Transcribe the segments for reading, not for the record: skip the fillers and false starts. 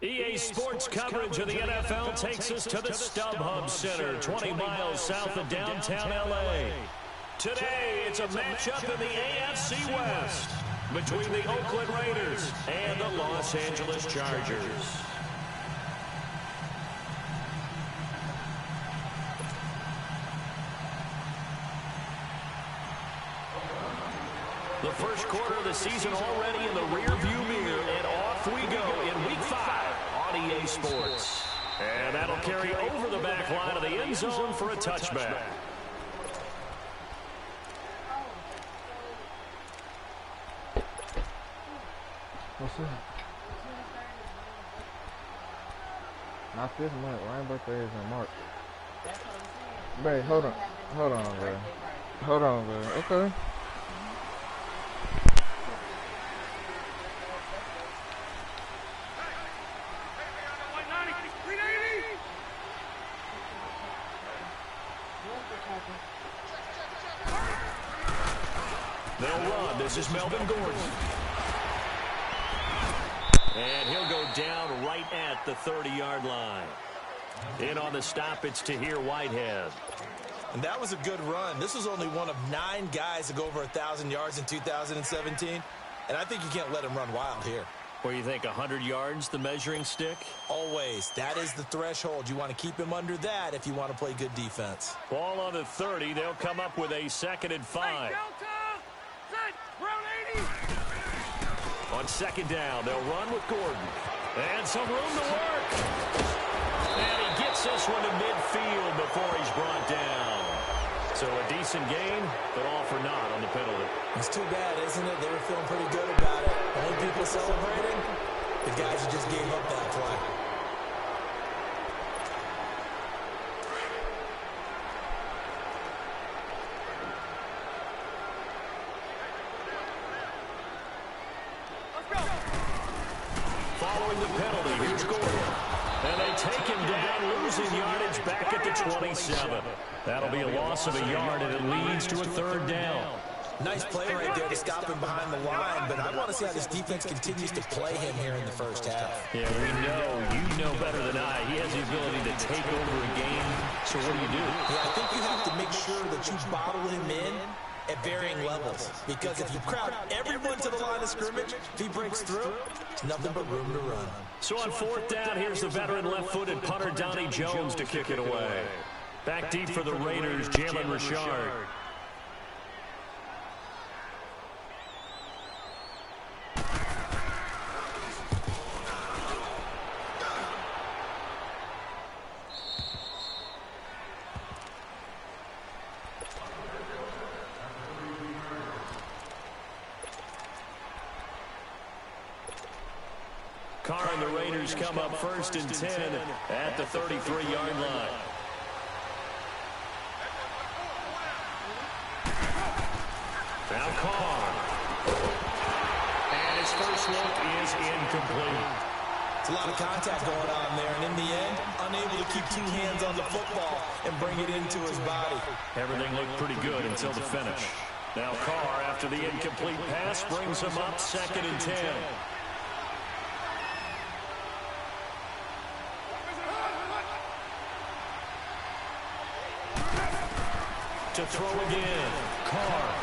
EA Sports coverage of the NFL takes us to the StubHub Center, 20 miles south of downtown LA. Today, it's a matchup in the AFC West between the Oakland Raiders and the Los Angeles Chargers. The first quarter of the season already in the rearview mirror, and off we go in Week 5 on EA Sports. And that'll carry over the back line of the end zone for a touchback. What's that? Not this month. Ryan's birthday is in March. Babe, hold on. Hold on, bro. Hold on, bro. Okay. They'll run. This is Melvin Gordon. And he'll go down right at the 30-yard line. In on the stop, it's Tahir Whitehead. And that was a good run. This was only one of 9 guys to go over 1,000 yards in 2017. And I think you can't let him run wild here. Where you think 100 yards, the measuring stick? Always. That is the threshold. You want to keep him under that if you want to play good defense. Ball on the 30. They'll come up with a 2nd and 5. On 2nd down, they'll run with Gordon. And some room to work. And he gets this one to midfield before he's brought down. So a decent gain, but all for naught on the penalty. It's too bad, isn't it? They were feeling pretty good about it. Only people celebrating? The guys who just gave up that play. Following the penalty, here's Gordon. And they take him down, losing yardage back at the 27. That'll be a loss of a yard, and it leads to a 3rd down. Nice play right there to stop him behind the line, but I want to see how this defense continues to play him here in the first half. Yeah, we know, you know better than I, he has the ability to take over a game. So what do you do? Yeah, I think you have to make sure that you bottle him in at varying levels, because if you crowd everyone to the line of scrimmage, if he breaks through, it's nothing but room to run. So on 4th down, here's the veteran left-footed punter Donnie Jones to kick it away. Back deep for the Raiders, Jalen Richard. Carr and the Raiders come up 1st and 10 at the 33-yard line. Now Carr. And his first look is incomplete. It's a lot of contact going on there, and in the end, unable to keep 2 hands on the football and bring it into his body. Everything looked pretty good until the finish. Now Carr, after the incomplete pass, brings him up 2nd and 10. To throw again. Carr.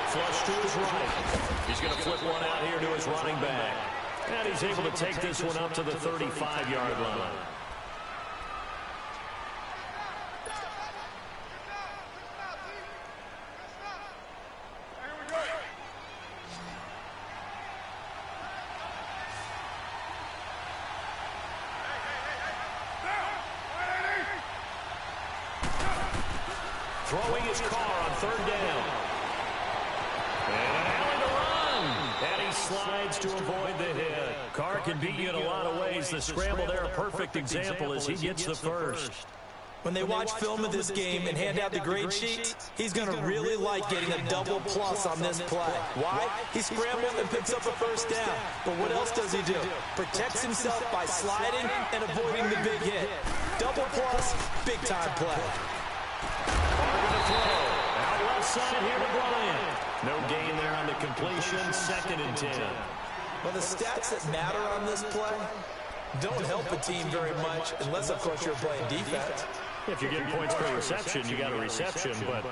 Flush to his right. He's going to flip one out here to his running back. And he's able to take this one up to the 35-yard line. Throwing his Carr on 3rd down. And an alley to run. And he slides to avoid the hit. Carr can beat you in a lot of ways. The scramble there, a perfect example as he gets the first. When they watch film of this game and hand out the grade sheet, he's going to really like getting a double plus on this play. Why? He scrambled and picks up a 1st down. But what else does he do? Protects himself by sliding and avoiding the big hit. Double plus, big time play. Out side here to Bryant. No gain there on the completion. 2nd and 10. Well, the stats that matter on this play don't help a team very much unless, of course, you're playing defense. If you're getting points per reception, you got a reception, but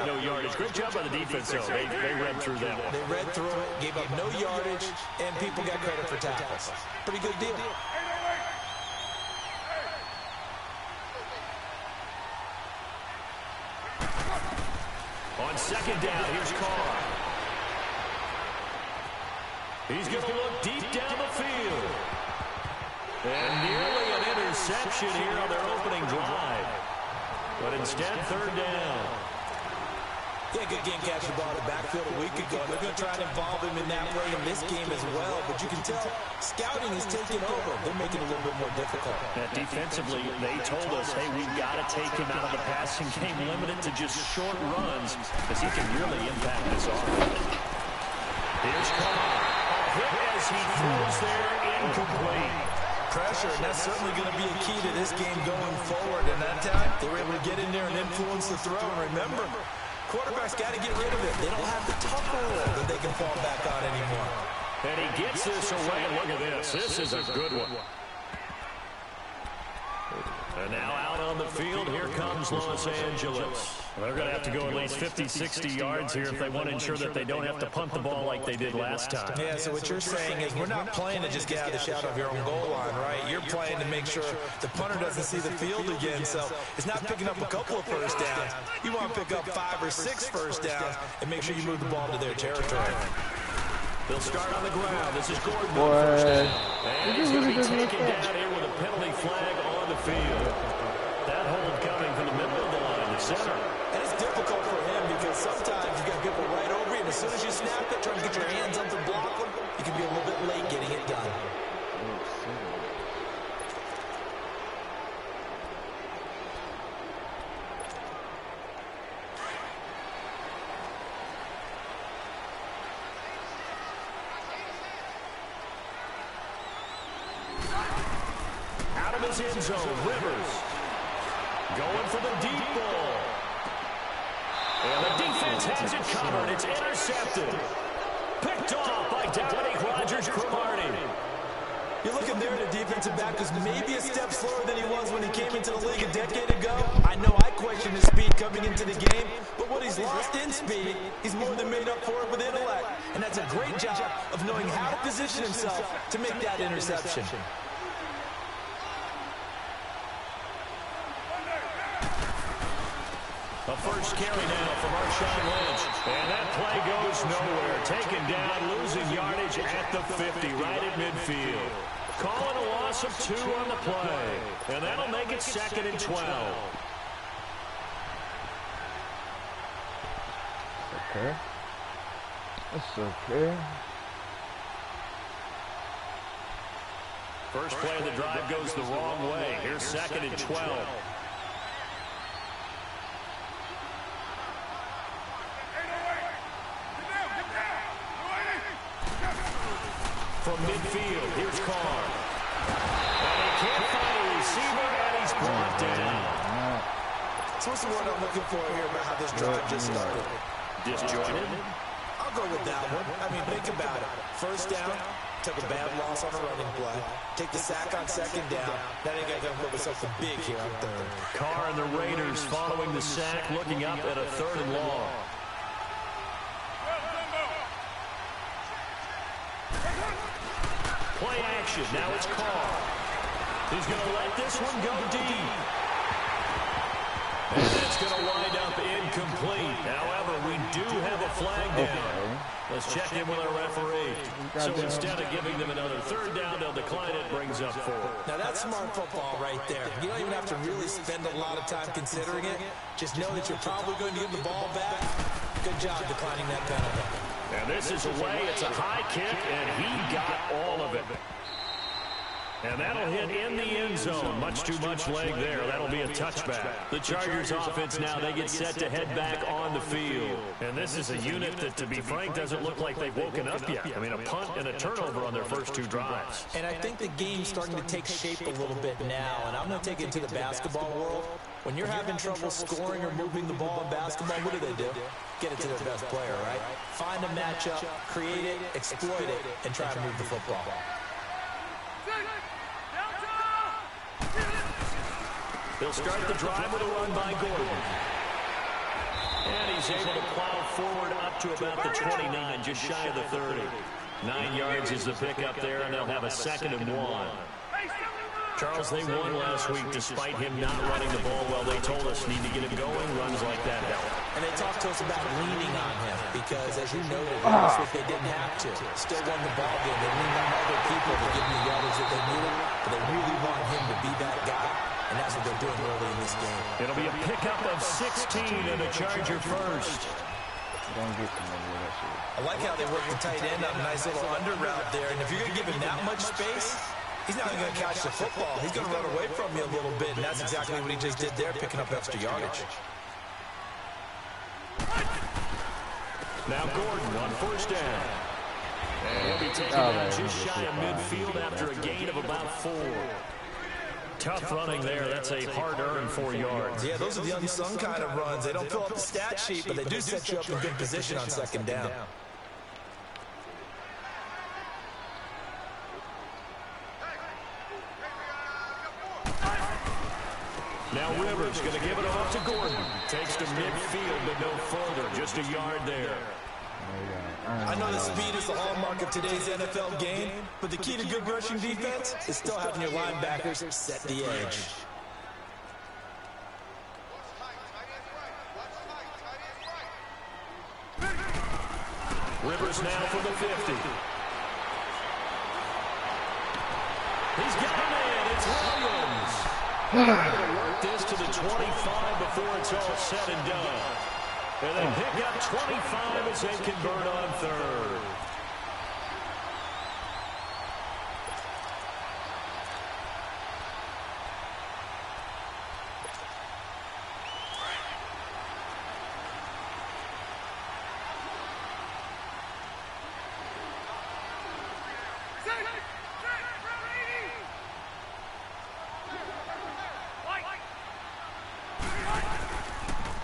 no yardage. Great job by the defense, though. They read through that one. They read through it, gave up no yardage, and people got credit for tackles. Pretty good deal. On 2nd down, here's Carr. He's going to look deep down the field. And nearly an interception here on their opening drive. But instead, 3rd down. Yeah, good game catching the ball in the backfield a week ago. They're going to try to involve him in that way in this game as well. But you can tell scouting is taking over. They're making it a little bit more difficult. Defensively, they told us, hey, we've got to take him out of the passing game, limited to just short runs, because he can really impact this offense. Here's Carr. A hit as he throws there, incomplete. Pressure, and that's certainly going to be a key to this game going forward. And that time, they were able to get in there and influence the throw. And remember, quarterbacks got to get rid of it. They don't have the tucker roll that they can fall back on anymore. And he gets this away. Look at this. This is a good one. And now out on the field, here comes Los Angeles. They're going to have to go at least 50, 60 yards here if they want to ensure that they don't have to punt the ball like they did last time. Yeah, so what you're saying is we're not playing to just get out of the shadow of your own goal line, right? You're playing to make sure the punter doesn't see the field again, so it's not picking up a couple of first downs. You want to pick up 5 or 6 first downs and make sure you move the ball to their territory. They'll start on the ground. This is Gordon on first down. And he's going to be taken down here with a penalty flag on the field. That hold coming from the middle of the line, the center. And it's difficult for him because sometimes you got people right over you, and as soon as you snap it, trying to get your hands up to block them, you can be a little bit late getting it done. End zone, Rivers going for the deep ball. And the defense has it covered. It's intercepted. Picked off by Dominique Rodgers-Cromartie. You're looking there at a defensive back who's maybe a step slower than he was when he came into the league a decade ago. I know I questioned his speed coming into the game, but what he's lost in speed, he's more than made up for it with intellect. And that's a great job of knowing how to position himself to make that interception. A first carry now from Marshawn Lynch. And that play goes nowhere. Taken down, losing yardage at the 50, right at midfield. Calling a loss of 2 on the play. And that'll make it 2nd and 12. Okay. That's okay. First play of the drive goes the wrong way. Here's 2nd and 12. From midfield, here's Carr. And he can't find a receiver, and he's brought down. So what's the word I'm looking for here about how this drive just started? Disjointed? I'll go with that one. I mean, think about it. First down, took a bad loss on a running play. Take the sack on 2nd down. Now they got to put something big here on 3rd. Carr and the Raiders following the sack, looking up at a 3rd and long. Play action. Now it's Carr. He's going to let this one go deep. And it's going to wind up incomplete. However, we do have a flag down. Let's check in with our referee. So instead of giving them another 3rd down, they'll decline it. Brings up 4. Now that's smart football right there. You don't even have to really spend a lot of time considering it. Just know that you're probably going to give the ball back. Good job declining that penalty. And this is away. It's a high kick, and he got all of it. And that'll hit in the end zone. Much too much leg there. That'll be a touchback. The Chargers offense now, they get set to head back on the field. And this is a unit that, to be frank, doesn't look like they've woken up yet. I mean, a punt and a turnover on their first 2 drives. And I think the game's starting to take shape a little bit now. And I'm going to take it into the basketball world. When you're having trouble scoring or moving the ball in basketball, what do? Get it to their best player, right? Find a matchup, create it, exploit it, and try to move the football. They'll start the drive with a run by Gordon. And he's able to plow forward up to about the 29, just shy of the 30. 9 yards is the pickup there, and they'll have a 2nd and 1. Charles, they won last week despite him not running the ball well. They told us need to get him going. Runs like that help. And they talked to us about leaning on him because, as you noted, last week they didn't have to. Still won the ball game. They leaned on other people to give them the yardage that they needed, but they really want him to be that guy, and that's what they're doing early in this game. It'll be a pickup of 16 and a Charger first. Don't get to me with that shit. I like how they work the tight end on a nice little under route there, and if you're going to give him that much space, he's not going to catch the football. He's going to run away from you a little bit, and that's exactly what he just did there, picking up extra yardage. Now Gordon on first down. And he'll be taken out just shy of midfield after a gain of about 4. Tough running there. That's a hard-earned 4 yards. Yeah, those are the unsung kind of runs. They don't fill up the stat sheet, but they do set you up in good position on 2nd down. Now Rivers going to give it off to Gordon. Takes to midfield, but no further. Just a yard there. I know that speed is the hallmark of today's NFL game, but the key to good rushing defense is still having your linebackers set the edge. Rivers now from the 50. He's got a man. It's Williams. Going to work this to the 25 before it's all said and done. And they pick up 25 as they convert on 3rd.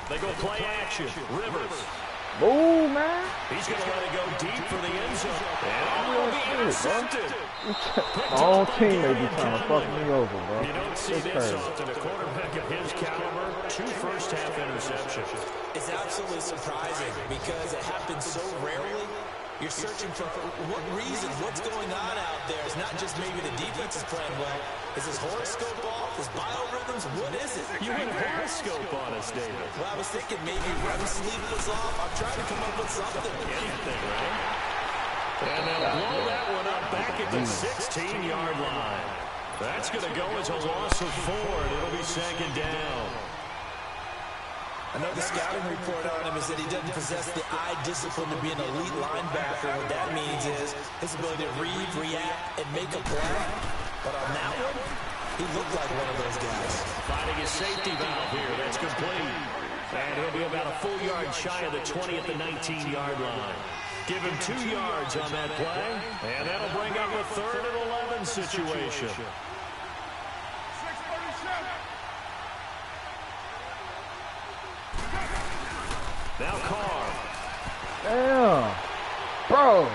They go play action. Rivers. Oh, man. He's going to let it go deep for the end zone. And will be intercepted. My own teammate be trying to fuck me over, bro. You don't see this often. A quarterback of his caliber, 2 first-half interceptions. It's absolutely surprising because it happens so rarely. You're searching for what reason, what's going on out there. It's not just maybe the defense is playing well. Is his horoscope off? His biorhythms? What is it? You went horoscope on us, David. Well, I was thinking maybe REM sleep was off. I'm trying to come up with something. Anything, right? And they'll blow that one up back at the 16-yard line. That's going to go as a loss of 4, and it'll be 2nd down. I know the scouting report on him is that he doesn't possess the eye discipline to be an elite linebacker. What that means is his ability to read, react, and make a play. But on that one, he looked like one of those guys. Finding his safety valve here. That's complete. And he'll be about a full yard shy of the 20 at the 19-yard line. Give him 2 yards on that play. And that'll bring up a 3rd and 11 situation. Now Carr. Damn. Bro.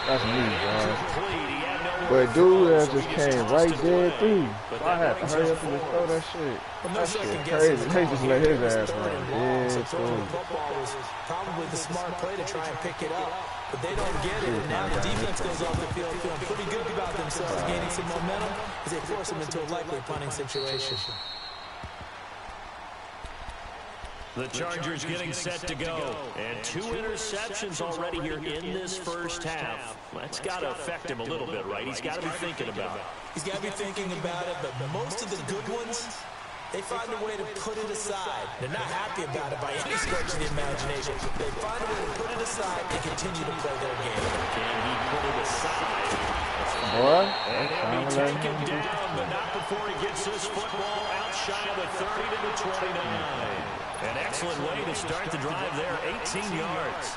That's me, bro. But dude that just came right there through. So I had to hurry up and just throw that shit. That shit crazy. They just let his ass run. Yeah, so throwing the football was probably the smart play to try and pick it up. But they don't get it, and now the defense goes off the field feeling pretty good about themselves, gaining some momentum as they force them into a likely punting situation. The Chargers getting set to go. And 2 interceptions already here in this first half. That's got to affect him a little bit, right? He's got to be thinking about it. He's got to be thinking about it, but most of the good ones, They find a way to put it aside. They're not happy about it by any stretch of the imagination. They find a way to put it aside and continue to play their game. Can he put it aside? Boy, and he'll be taken down, but not before he gets this football out shy of the 30 to the 29. An excellent way to start the drive there, 18 yards.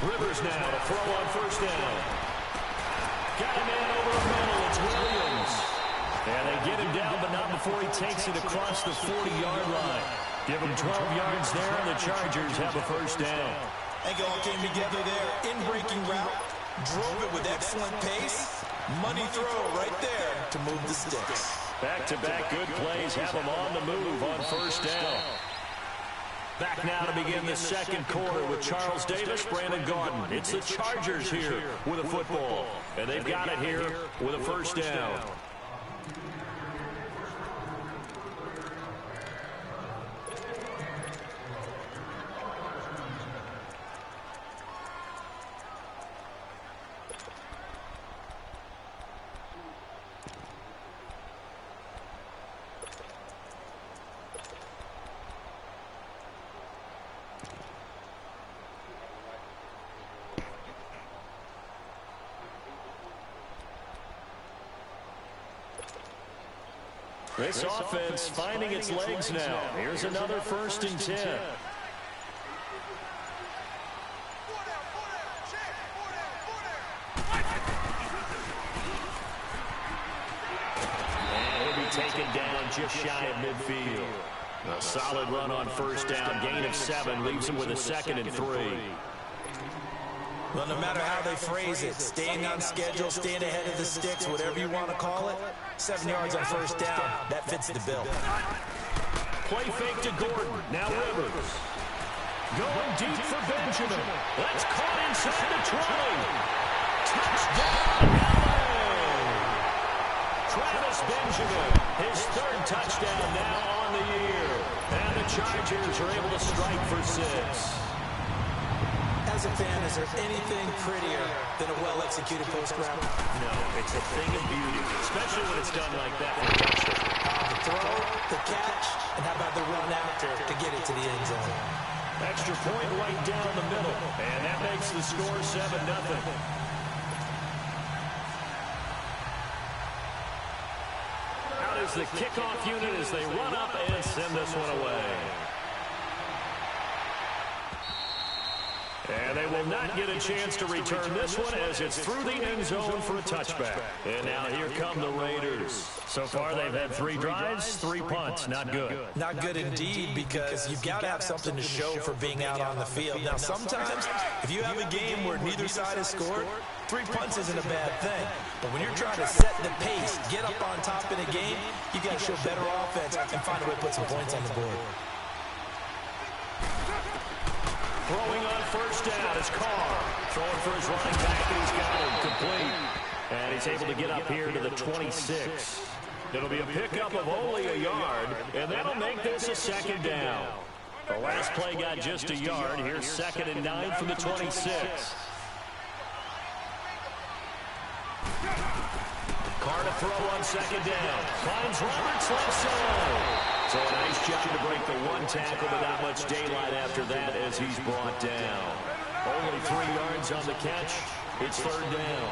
Rivers now to throw on first down. Got a man over the middle. It's Williams. And they get him down, but not before he takes it across the 40-yard line. Give him 12 yards there, and the Chargers have a first down. I think it all came together there. In-breaking route. Drove it with excellent pace. Money throw right there to move the sticks. Back-to-back good plays have him on the move on first down. Back now to begin the second quarter with Charles Davis, Brandon Gaudin. It's the Chargers here with a football, and they've got it here with a first down. This offense finding its legs now. Here's another 1st and 10. And he'll be taken down just shy of midfield. A solid run on first down. Gain of 7 leaves him with a 2nd and 3. Well, no matter how they phrase it, staying on schedule, staying ahead of the sticks, whatever you want to call it, 7 yards on first down, that fits the bill. Play fake to Gordon. Now Rivers. Going deep for Benjamin. That's caught inside the 20. Touchdown, LA! Travis Benjamin, his 3rd touchdown now on the year. And the Chargers are able to strike for 6. As a fan, is there anything prettier than a well-executed post route? No, it's a thing of beauty, especially when it's done like that for a touchdown. The throw, the catch, and how about the run after to get it to the end zone? Extra point right down the middle, and that makes the score 7-0. Out is the kickoff unit as they run up and send this one away. And they will not get a chance to return this one as it's through the end zone for a touchback. And now here come the Raiders. So far they've had 3 drives, 3 punts. Not good. Not good indeed, because you've got to have something to show for being out on the field. Now sometimes if you have a game where neither side has scored, 3 punts isn't a bad thing. But when you're trying to set the pace, get up on top in a game, you got to show better offense and find a way to put some points on the board. Throwing on first down is Carr. Throwing for his running back, and he's got him complete. And he's able to get up here to the 26. It'll be a pickup of only a yard, and that'll make this a 2nd down. The last play got just a yard. Here's 2nd and 9 from the 26. Carr to throw on 2nd down. Finds Roberts left side. So a nice job to break the 1 tackle, but not much daylight after that as he's brought down. Only 3 yards on the catch. It's 3rd down.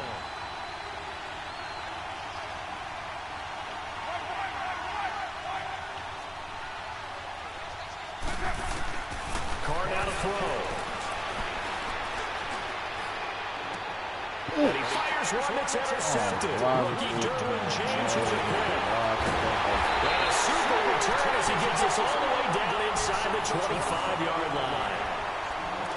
Carr now to throw. And he fires one that's intercepted. Rookie Derwin James with a grip. And a super return as he gets us all the way down inside the 25-yard line.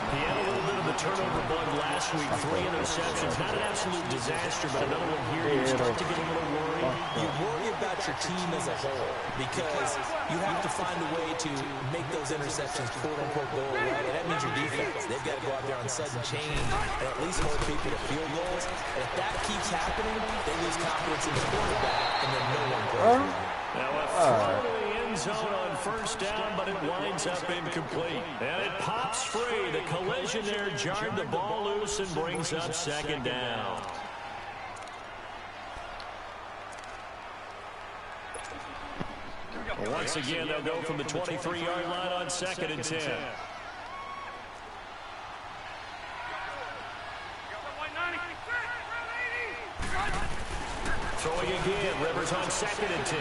He had a little bit of a turnover bug last week. 3 interceptions. Not an absolute disaster, but another one here. You start to get a little worried. You worry about your team as a whole because you have to find a way to make those interceptions quote-unquote go away. And that means your defense. They've got to go out there on sudden change and at least hold people to field goals. And if that keeps happening, they lose confidence in the quarterback, and then no one plays. Now a throw to the end end zone on first down, but it winds up incomplete. And it pops free. The collision there jarred the ball loose and brings up second down. Once again, they'll go from the 23-yard line on 2nd and 10. Throwing again, Rivers on 2nd and 10.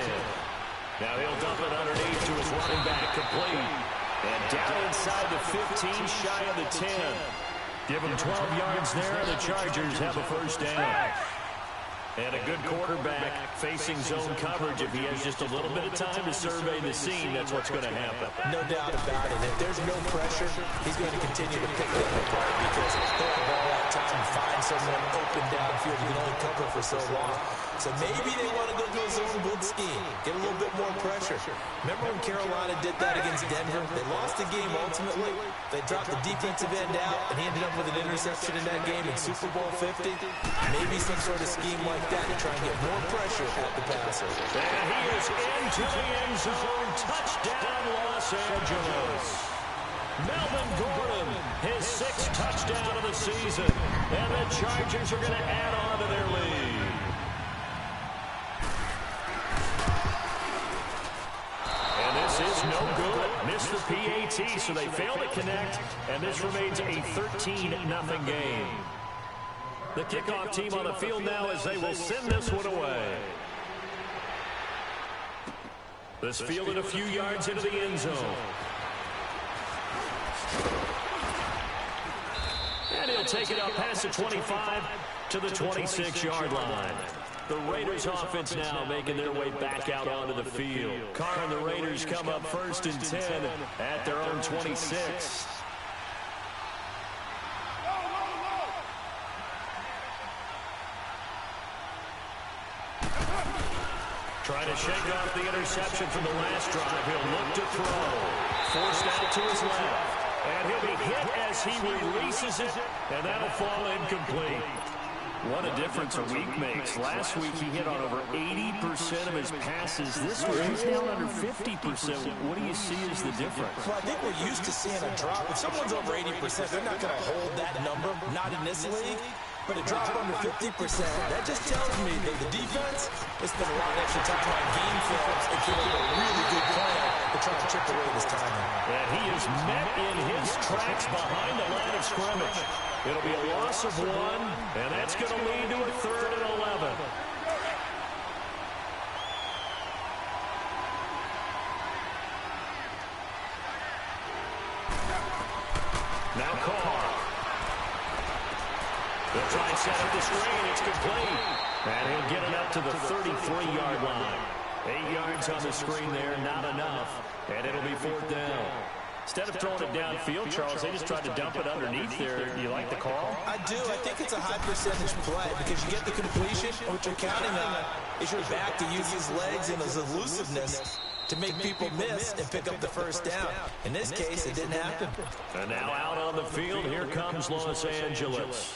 Now he'll dump it underneath to his running back, complete. And down inside the 15, shy of the 10. Give him 12 yards there, and the Chargers have a first down. And a good quarterback facing zone coverage. If he has just a little bit of time to survey the scene, that's what's going to happen. No doubt about it. If there's no pressure, he's going to continue to pick them apart because he'll have all that time to find someone open downfield. You can only cover for so long. So maybe they want to go to a zone blitz scheme, get a little bit more pressure. Remember when Carolina did that against Denver? They lost the game ultimately. They dropped the defensive end out, and he ended up with an interception in that game in Super Bowl 50. Maybe some sort of scheme like that to try and get more pressure at the passer. And he is into the end zone. Touchdown, Los Angeles. Melvin Gordon, his 6th touchdown of the season. And the Chargers are going to add on to their lead. And this is no good. Missed the PAT, so they fail to connect. And this remains a 13-0 game. The kickoff team on the field now as they will send this one away. This fielded a few yards into the end zone. And he'll take it up past the 25 to the 26-yard line. The Raiders offense now making their way back out onto the field. Carr and the Raiders come up 1st and 10 at their own 26. Trying to shake off the interception from the last drive. He'll look to throw. Forced out to his left. And he'll be hit as he releases it. And that'll fall incomplete. What a difference a week makes. Last week he hit on over 80% of his passes. This week he's down under 50%. What do you see as the difference? Well, I think we're used to seeing a drop. If someone's over 80%, they're not going to hold that number. Not in this league. But a drop under 50%, that just tells me that the defense has spent a lot of extra time on game films and came up with a really good plan to try to chip away this timing. And he is met in his tracks behind the line of scrimmage. It'll be a loss of 1, and that's going to lead to a 3rd and 11. Now Carr. They'll try and set up the screen. It's complete. And he'll get it up to the 33-yard line. 8 yards on the screen there, not enough. And it'll be 4th down. Instead of throwing it downfield, Charles, they just tried to dump it underneath there. Do you like the call? I do. I think it's a high percentage play because you get the completion. What you're counting on is your back to use his legs and his elusiveness to make people miss and pick up the first down. In this case, it didn't happen. And now out on the field, here comes Los Angeles.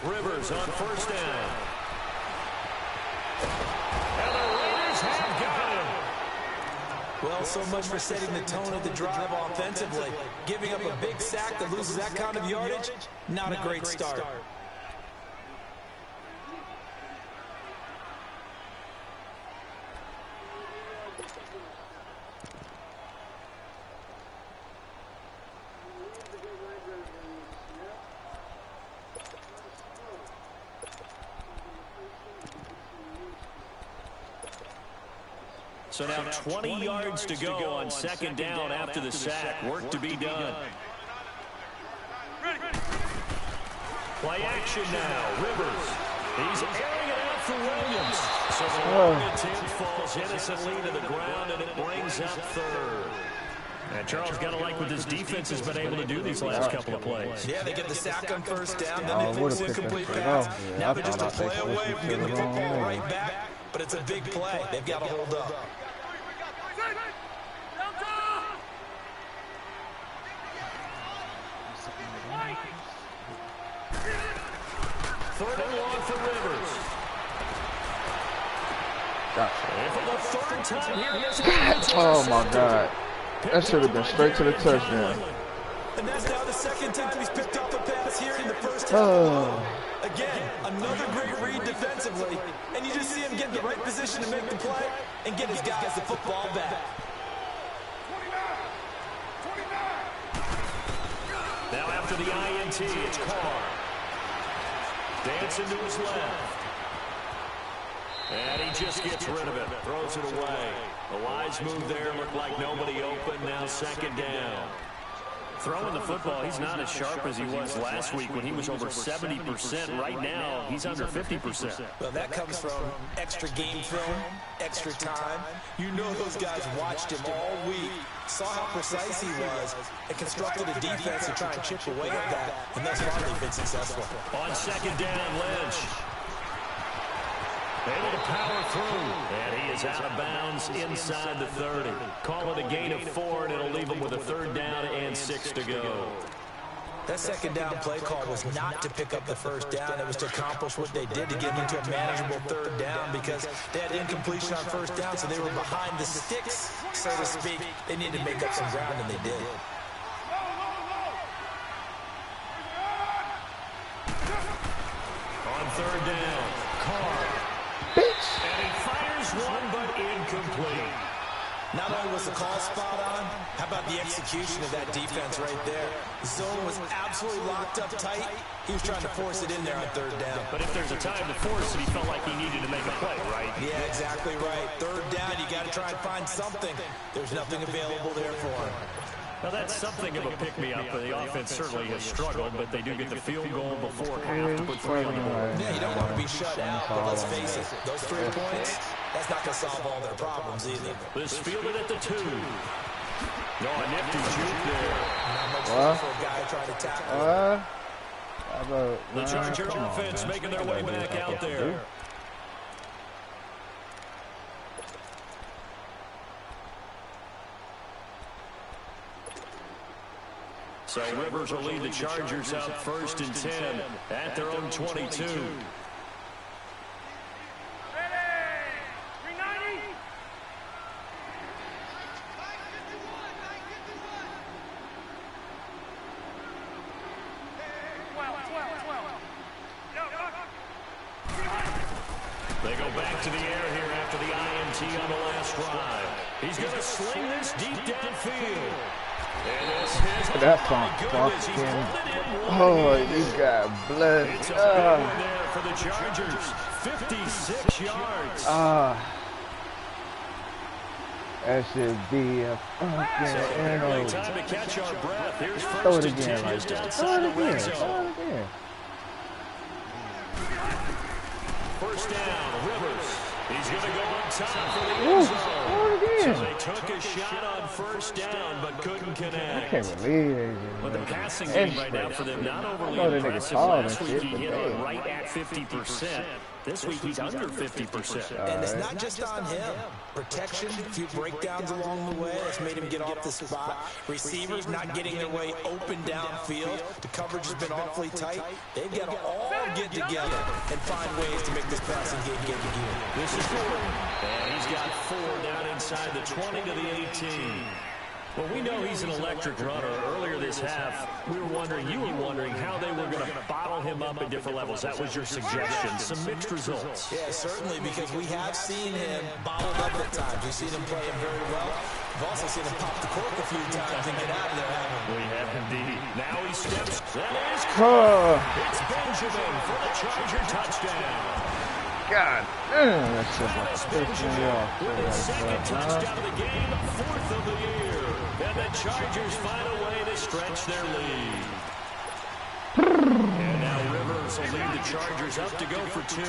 Rivers on first down. And the Raiders have got him. Well, so much for setting the tone of the drive offensively. Giving up a big sack that loses that kind of yardage, not a great start. So now 20 yards to go on 2nd down after the sack. Work to be done. Play action now. Rivers. He's airing it out for Williams. So the long attempt falls innocently to the ground, and it brings up 3rd. And Charles, got to like what this defense has been able to do these last couple of plays. Yeah, they get the sack on first down, then they fix incomplete pass. Now they're just a play away from getting the football right back, but it's a big play. They've got to hold up. 3rd and long for Rivers. And for the 3rd time here, he has oh my God. That should have been straight to the touchdown. And that's now the 2nd time he's picked up a pass here in the first half. Again, another great read defensively. And you just see him get in the right position to make the play and get his guys the football back. Now after the INT, it's Carr. Dancing to his left. And he just gets rid of it. Throws it away. A wise move there. Looked like nobody open. Now 2nd down. Throwing the football, he's not as sharp as he was last week when he was over 70%. Right now, he's under 50%. Well, that comes from extra game film, extra time. You know those guys watched him all week, saw how precise he was, and constructed a defense to try and chip away at that, and thus far they've been successful. On 2nd down, Lynch. Able to power through, and he is out of bounds inside the 30. Call it a gain of 4, and it'll leave him with a 3rd down and 6 to go. That 2nd down play call was not to pick up the 1st down. It was to accomplish what they did to get into a manageable 3rd down because they had incompletion on 1st down, so they were behind the sticks, so to speak. They needed to make up some ground, and they did. On 3rd down, Carr. And he fires one, but incomplete. Not only was the call spot on, how about the execution of that defense right there? The zone was absolutely locked up tight. He was trying to force it in there on 3rd down. But if there's a time to force it, he felt like he needed to make a play, right? Yeah, exactly right. 3rd down, you got to try and find something. There's nothing available there for him. Now, that's something of a pick-me-up. The offense certainly has struggled, but they do get the field goal before half to put 3 on the board. Yeah, you don't want to be shut out, but let's face it, those 3 points, that's not going to solve all their problems either. This fielded at the 2. No, a nifty juke there. Not much room for a guy trying to tackle. The Charger offense making their way back out there. So Rivers will lead the Chargers out 1st and 10 at their own 22. They go back to the air here after the INT on the last drive. He's going to sling this deep downfield. That's on fucking. Oh, you got blood. It's a big one there for the Chargers. 56 yards. That should be a fucking arrow. Time to catch our breath. Here's Throw it 1st and again, 10 like just that. outside Throw the it red again. zone. Throw it again. 1st down, Rivers. He's going to go on top for the end zone. So they took a shot on 1st down, but couldn't connect. I can't believe it. But the passing game right now for them, not overly impressive. Last week he hit on right at 50%. This week he's under 50%. And it's not just on him. Protection, a few breakdowns along the way. That's made him get off the spot. Receivers not getting their way open downfield. The coverage has been awfully tight. They've got to all get together and find ways to make this passing game get in gear. This is Gordon. And he's got 4 down inside the 20 to the 18. Well, we know he's an electric runner. Earlier this half, you were wondering how they were going to bottle him up at different levels. That was your suggestion. Some mixed results. Yeah, certainly, because we have seen him bottled up at times. We've seen him play him very well. We've also seen him pop the cork a few times and get out of there, haven't we? We have indeed. Now he steps. That is Oh. It's Benjamin for the Charger touchdown. God damn, that's so much Benjamin with his 2nd touchdown of the game, 4th of the year. And the Chargers find a way to stretch their lead. And now Rivers will lead the Chargers up to go for 2.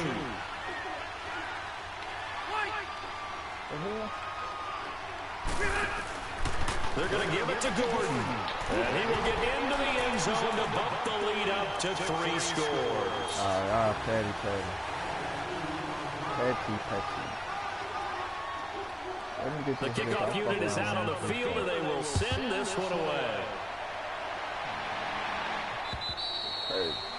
They're going to give it to Gordon. And he will get into the end zone to bump the lead up to 3 scores. Petty. The kickoff unit is out on the field, and they will send this one away.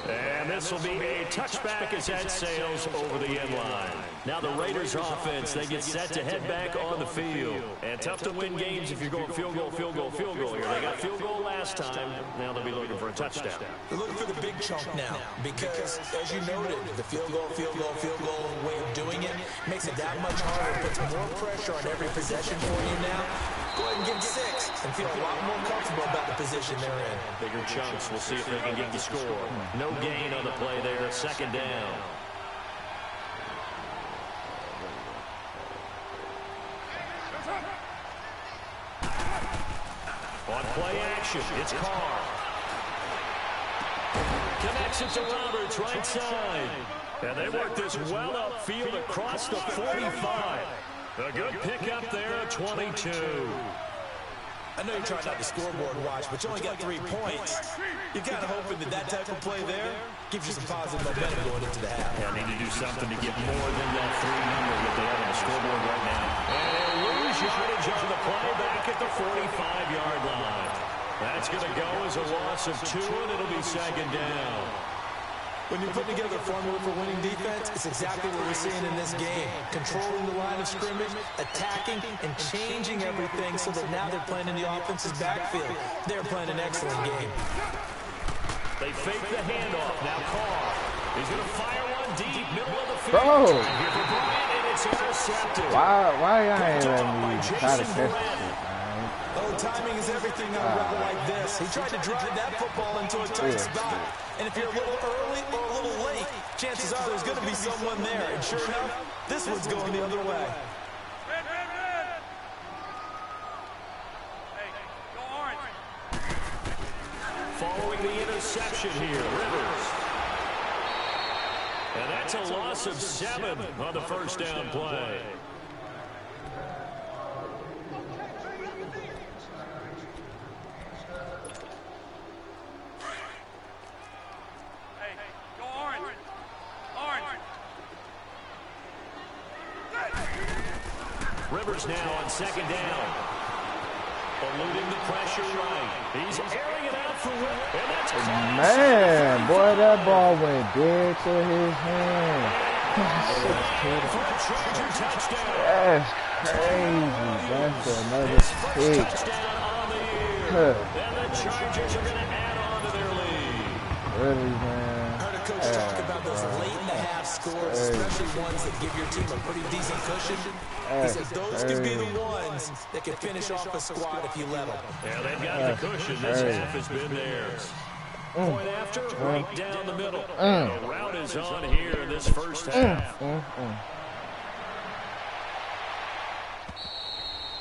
And this will be a touchback as that sails over the end line. Now the Raiders offense, they get set to head back on the field. And tough to win games if you're going field goal, field goal, field goal here. They got field goal last time. Now they'll be looking for a touchdown. They're looking for the big chunk now because, as you noted, the field goal way of doing it makes it that much harder, puts more pressure on every possession for you now. Go ahead and get 6 and feel a lot more comfortable about the position they're in. Bigger chunks. We'll see if they can get the score. No gain on the play there. Second down. On play action, it's Carr. Connects it to Roberts, right side. And they work this well upfield across the 45. A good pickup there at 22. I know you're trying not to scoreboard watch, but you only got 3 points. You're kind of hoping that type of play there gives you some positive momentum going into the half. Yeah, need to do something to get more than that 3 number that they have on the scoreboard right now. And they lose yardage on the play back at the 45-yard line. That's going to go as a loss of 2, and it'll be second down. When you're putting together a formula for winning defense, it's exactly what we're seeing in this game. Controlling the line of scrimmage, attacking, and changing everything so that now they're playing in the offense's backfield. They're playing an excellent game. They fake the handoff. Now Carr. He's going to fire one deep, middle of the field. Bro. Here for Bryant, and it's intercepted. Why y'all ain't letting me try to test it? Oh, timing is everything on a route like this. He tried to drive that football into a tight spot. And if you're a little early or a little late, chances are there's going to be someone there. And sure enough, this one's going the other way. Following the interception here, Rivers. And that's a loss of 7 on the first down play. Rivers now on second down. Eluding the pressure right. He's airing it out for Rivers. And that's man, boy, that ball went dead to his hand. for a Charger touchdown. That's crazy. That's another pick. Touchdown on the year. And the Chargers are going to add on to their lead. Really, man. Coach talk about those late in the half scores, especially ones that give your team a pretty decent cushion. He said those could be the ones that can finish off a squad if you let them. Yeah, they've got the cushion. This half has been theirs. Point after, right down the middle. The route is on here in this first half.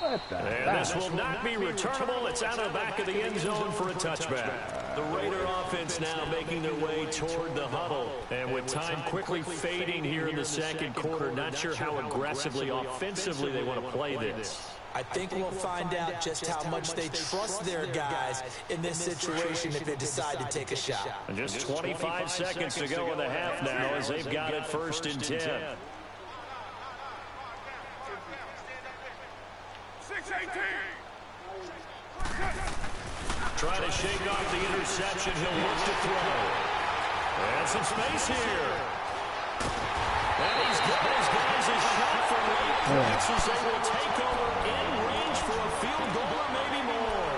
And this will not be returnable. It's out of the back of the end zone for a touchback. The Raider offense now making their way toward the huddle. And with time quickly fading here in the second quarter, not sure how aggressively, offensively they want to play this. I think we'll find out just how much they trust their guys in this situation if they decide to take a shot. And just 25 seconds to go in the half now as they've got it 1st and 10. Trying to shake off the interception. He'll look to throw. And some space here. And he's got his guys a shot for late points as they will take over in range for a field goal or maybe more.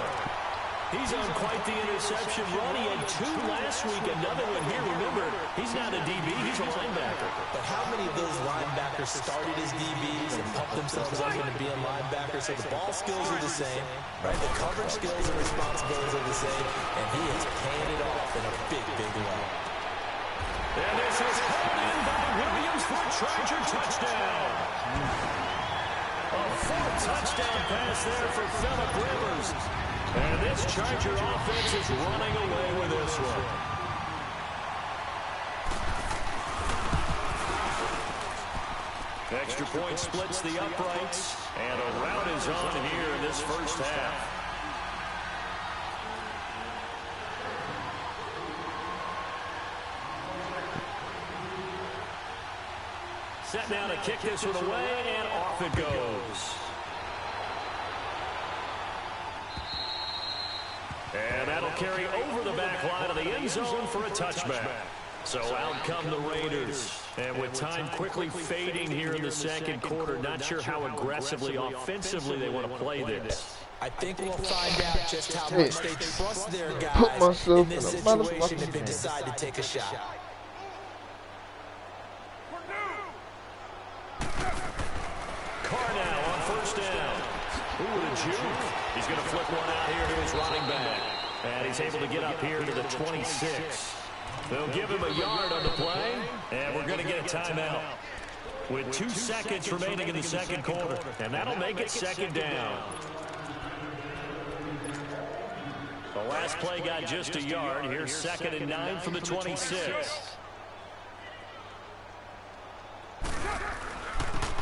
He's on quite the interception run. He had 2 last week. Another one here. Remember, he's not a DB. He's a linebacker. But how many of those linebackers started as DBs and pumped themselves up into being linebackers? So the ball skills are the same, right? The coverage skills and responsibilities are the same, and he is paying it off in a big, big way. And this is hauled in by Williams for a Charger touchdown. A 4th touchdown pass there for Phillip Rivers. And this Charger offense is running away with this one. Extra point splits the uprights, and a route is on here in this first half. Set now to kick this one away, and off it goes. And that'll carry over the back line of the end zone for a touchback. So out come the Raiders. And with time quickly fading here in the second quarter, not sure how aggressively, offensively they want to play this. I think we'll find out just how much they trust their guys in this situation if they decide to take a shot. Carr now on first down. Ooh, the juke. He's going to flip one out here to his running back. And he's able to get up here to the 26. They'll give him a yard on the play, and we're going to get a timeout with 2 seconds remaining in the second quarter. And that'll make it second down. The last play got just a yard. Here's 2nd and 9 from the 26.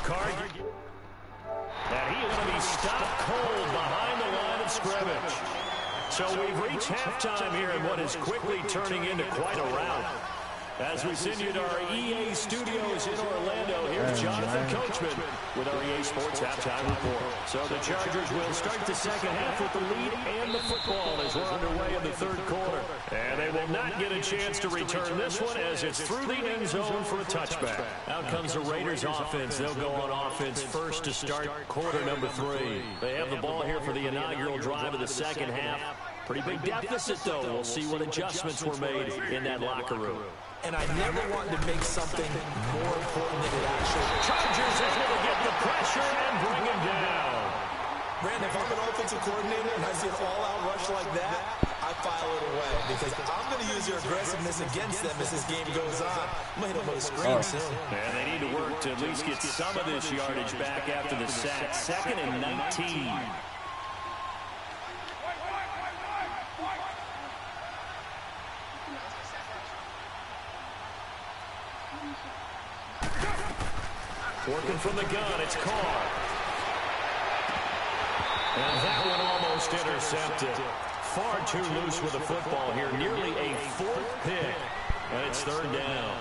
Carr. And he is going to be stopped cold behind the line of scrimmage. So we've reached halftime here in what is quickly turning into quite a rout. As we send you to our EA studios in Orlando, here's Jonathan Coachman with our EA Sports Halftime Report. So the Chargers will start the second half with the lead and the football as we're underway in the third quarter. And they will not get a chance to return this one as it's through the end zone for a touchback. Out comes the Raiders offense. They'll go on offense first to start quarter number 3. They have the ball here for the inaugural drive of the second half. Pretty big deficit, though. We'll see what adjustments were made in that locker room. And I never wanted to make something more important than it actually is. Chargers able to get the pressure and bring him down. Brandon, if I'm an offensive coordinator and I see an all-out rush like that, I file it away because I'm going to use their aggressiveness against them as this game goes on. I'm going to hit them with a screen soon. And they need to work to at least get some of this yardage back after the sack. 2nd and 19. Working from the gun, it's Carr. And that one almost intercepted. Far too loose with the football here. Nearly a 4th pick. And it's 3rd down.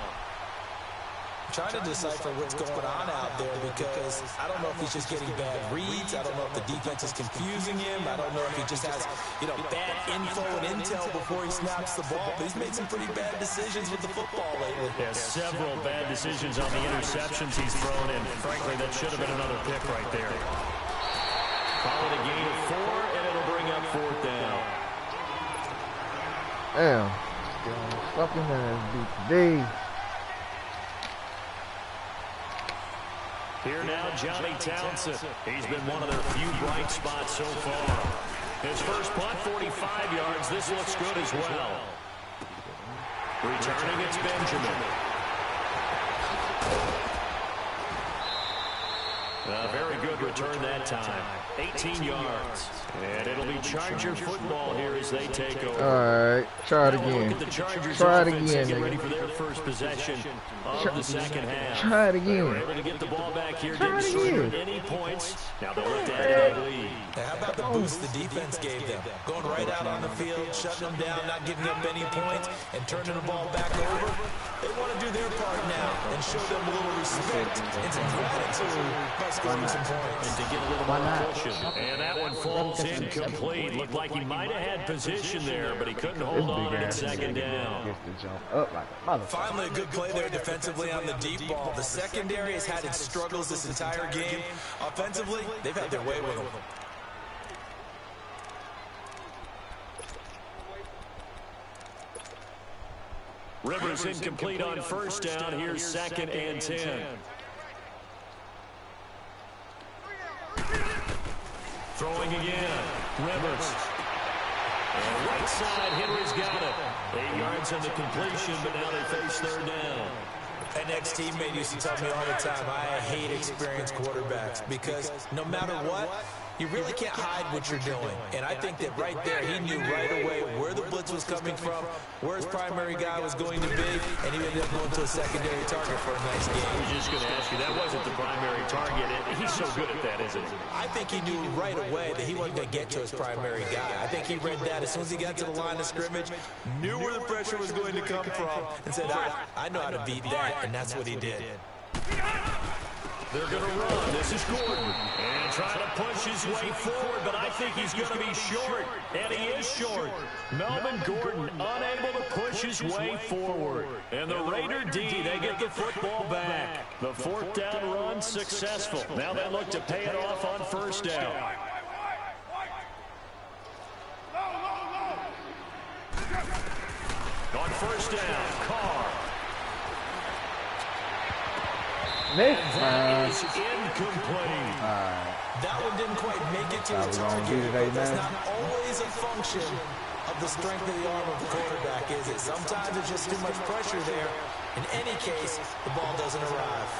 I'm trying to decipher what's going on out there because I don't know if he's just getting bad reads. I don't know if the defense is confusing him. I don't know if he just has, bad info and intel before he snaps the ball. But he's made some pretty bad decisions with the football lately. Yeah, several bad decisions on the interceptions he's thrown in. Frankly, that should have been another pick right there. Call it a gain of 4, and it'll bring up 4th down. Damn. Fucking ass beat today. Here now, Johnny Townsend. He's been one of their few bright spots so far. His first punt, 45 yards. This looks good as well. Returning, it's Benjamin. A very good return that time. 18 yards. And it'll be Charger football here as they take over. All right, try it again. Try it again, get ready for their first possession of the second half. Try it again. They were able to get the ball back here. Didn't surrender any points. Now they'll look to add a lead. How about the boost the defense gave them? Going right out on the field, shutting them down, not giving up any points, and turning the ball back over. They want to do their part now and show them a little respect and some gratitude by scoring some points. And to get a little more cushion. And that one falls incomplete. Looked like he might have had position there, but he couldn't hold on at 2nd down. Finally, a good play there defensively on the deep ball. The secondary has had its struggles this entire game. Offensively, they've had their way with them. Rivers incomplete on first down. Here's 2nd and 10. Throwing again. Rivers. And right side, Henry's got it. 8 yards on the completion, but now they face 3rd down. An ex-teammate used to tell me all the time, I hate experienced quarterbacks because no matter what, you really can't hide what you're doing. And I think that right there, he knew right away where the blitz was coming from, where his primary guy was going to be, and he ended up going to a secondary target for a nice game. I was just going to ask you, that wasn't the primary target. He's so good at that, isn't he? I think he knew right away that he wasn't going to get to his primary guy. I think he read that as soon as he got to the line of scrimmage, knew where the pressure was going to come from, and said, I know how to beat that, and that's what he did. They're going to run. This is Gordon. And trying to push his way forward, but I think he's going to be short. And he is short. Melvin Gordon unable to push his way forward. And the Raider D, they get the football back. The fourth down run successful. Now they look to pay it off on first down. On first down, Carr. That is incomplete. That one didn't quite make it to the target. That's not always a function of the strength of the arm of the quarterback, is it? Sometimes there's just too much pressure there. In any case, the ball doesn't arrive.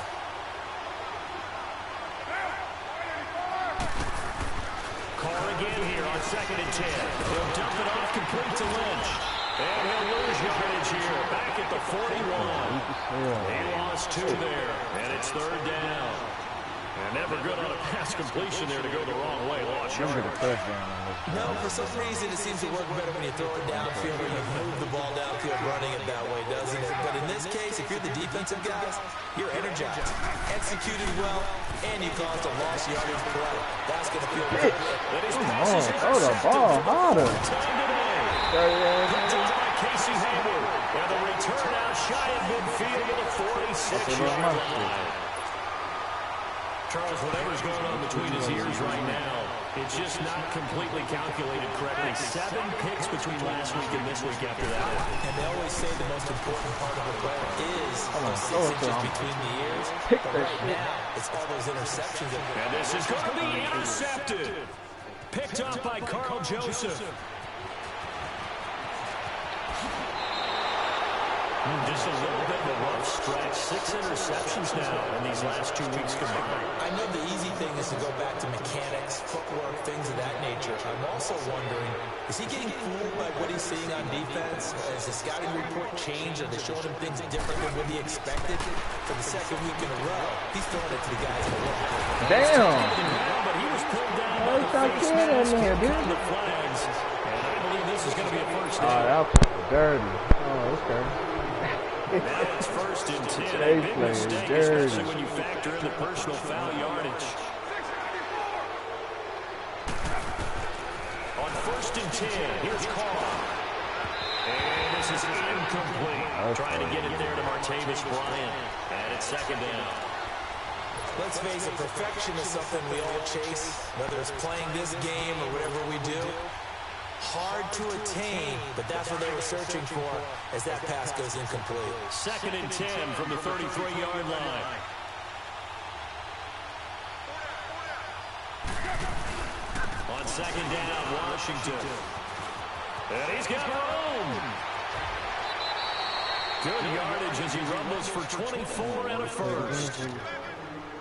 Carr again here on 2nd and 10. He'll dump it off complete to Lynch. And he'll lose yardage here. Back at the 41. He lost 2 there. And it's 3rd down. And never good on a pass completion there to go the wrong way. Lost yardage. No, for some reason it seems to work better when you throw it downfield or you move the ball downfield running it that way, doesn't it? But in this case, if you're the defensive guys, you're energized, executed well, and you caused a lost yardage play. That's going to feel good. Throw the ball harder. Casey Hayward. And the return out shy of midfield to the 46-yard line. Charles, whatever's going on between his ears right now, it's just not completely calculated correctly. 7 picks between last week and this week after that. And they always say the most important part of a player is those 6 inches between the ears. But right now, it's all those interceptions. And this is going to be intercepted. Picked up by Carl Joseph. Just a little bit of a rough stretch. 6 interceptions now in these last 2 weeks combined. I know the easy thing is to go back to mechanics, footwork, things of that nature. I'm also wondering, is he getting fooled by what he's seeing on defense? Has the scouting report changed? Are they showing him things different than what he expected? For the 2nd week in a row, he's throwing it to the guys in the wall. Damn. But he was pulled down by the face mask and the flags. And I believe this is going to be a first down. Oh, that was dirty. Oh, okay. Now it's 1st and 10. A big mistake, especially when you factor in the personal foul yardage. On 1st and 10, here's Carr. And this is incomplete. Trying to get it there to Martavis Bryant. And it's 2nd down. Let's face it, perfection is something we all chase, whether it's playing this game or whatever we do. Hard to attain, but that's what they were searching for as that pass goes incomplete. 2nd and 10 from the 33-yard line. On 2nd down, Washington. And he's got room. Good yardage as he rumbles for 24 and a first.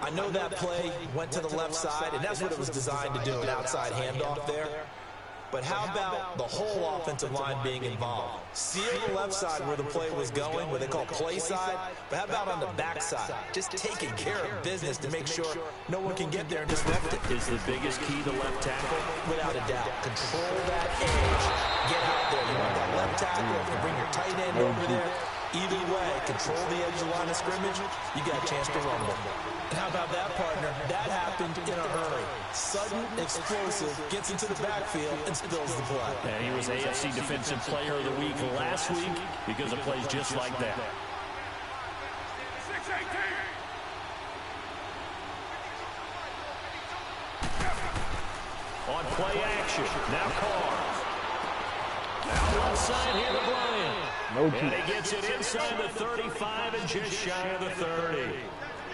I know that play went to the left side, and that's what it was designed to do, an outside handoff there. But how about the whole offensive line being involved? See on the left side where the play was going, what they call play side, but how about on the back side? Just taking care of business to make sure no one can get there and disrupt it. Is the biggest key to left tackle? Without a doubt. Control that edge. Get out there. You want that left tackle, you bring your tight end over there. Either way, control the edge of the line of scrimmage, you got a chance to rumble. And how about that, partner? That happened in a hurry. Sudden, explosive, gets into the backfield, and spills the play. And he was AFC Defensive Player of the Week last week because of plays just like that. On play action, now Carr. Out onside here to Bryant. And he gets it inside the 35 and just shy of the 30.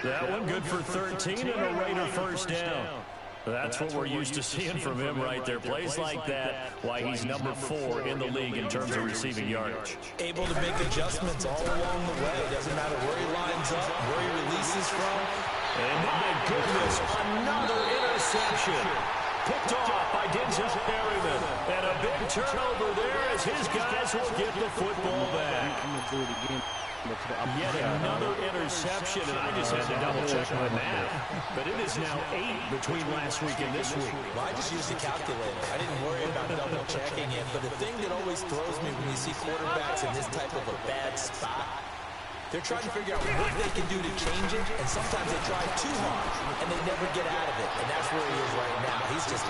That one good for 13 and a Raider first down. That's what we're used to seeing from him right there. Plays like that, why he's number 4 in the league in terms of receiving yardage. Able to make adjustments all along the way. Doesn't matter where he lines up, where he releases from. And my goodness, another interception. Picked off by Denzel Perryman. And a big turnover there as his guys will get the football back. Yet another interception, and I just had to double-check my math. But it is now 8 between last week and this week. Well, I just used the calculator. I didn't worry about double-checking it. But the thing that always throws me when you see quarterbacks in this type of a bad spot, They're trying to figure out what they can do to change it, and sometimes they try too hard, and they never get out of it. And that's where he is right now. He's just...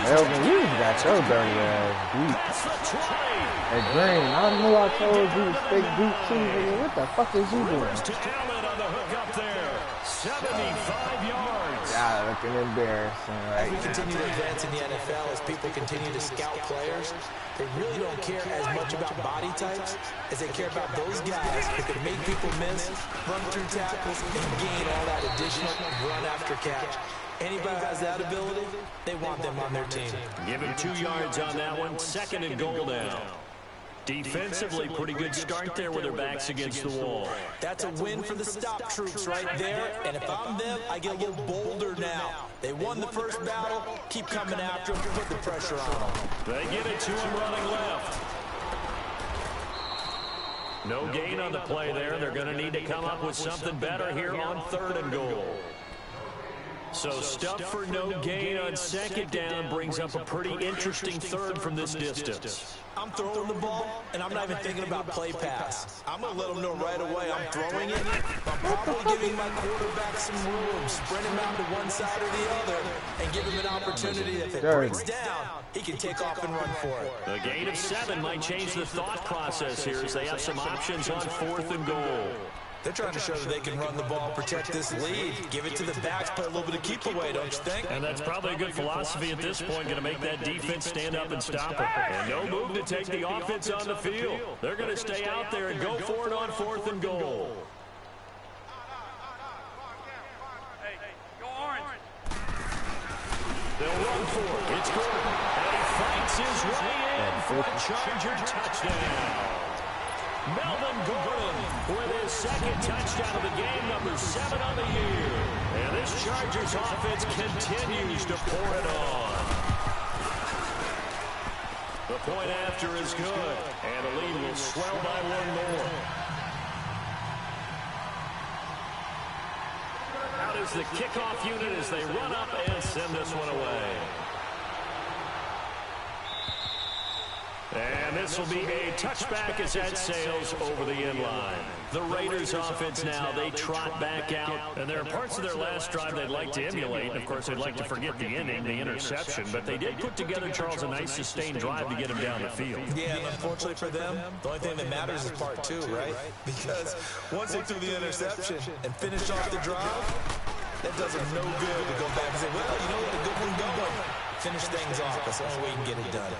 Melvin, you got your dirty ass beat. Hey, Green, I knew I told you to stick beat too, nigga. What the fuck is you doing? Allen on the hook up there. 75 yards. Yeah, looking embarrassing right now. As we continue to advance in the NFL, as people continue to scout players, they really don't care as much about body types as they care about those guys who can make people miss, run through tackles, and gain all that additional run after catch. Anybody who has that ability, they want them on their team. Give him 2 yards on that one. 2nd and goal now. Defensively, pretty good start there with their backs against the wall. That's a win for the stop troops right there. And if I'm them, I get a little bolder now. They won the first battle. Keep coming after them. Put the pressure on them. They get it to him running left. No gain on the play there. They're going to need to come up with something better here on 3rd and goal. So stuff for no gain on 2nd down brings up a pretty interesting 3rd from this distance. I'm throwing the ball, and I'm not even thinking about play pass. I'm going to let them know right away I'm throwing it. I'm probably giving my quarterback some room, spread him out to one side or the other, and give him an opportunity. If it breaks down, he can take off and run for it. A gain of 7 might change the thought process here as they have some options on 4th and goal. They're trying to show that they can run the ball, protect this lead, give it to the backs, play a little bit of keep away, don't you think? And that's probably a good philosophy at this point, going to make that defense stand up and stop it. And no move to take the offense on the field. They're going to stay out there and go for it on 4th and goal. They'll run for it. It's good. And he fights his way in for a Charger touchdown. Melvin Gordon with his 2nd touchdown of the game, number 7 on the year. And this Chargers offense continues to pour it on. The point after is good, and the lead will swell by 1 more. Out is the kickoff unit as they run up and send this one away. And this will be a touchback as that sails over the end line. The Raiders offense now, they trot back out. And there are parts of their last drive they'd like to emulate. Of course, they'd like to forget the inning, the interception. But they did put together, Charles, a nice sustained drive to get him down the field. Yeah, and unfortunately for them, the only thing that matters is part 2, right? Because once they threw the interception and finished off the drive, that does them no good to go back and say, well, you know what, a good one going. Finish things off. That's the only way you can get it done.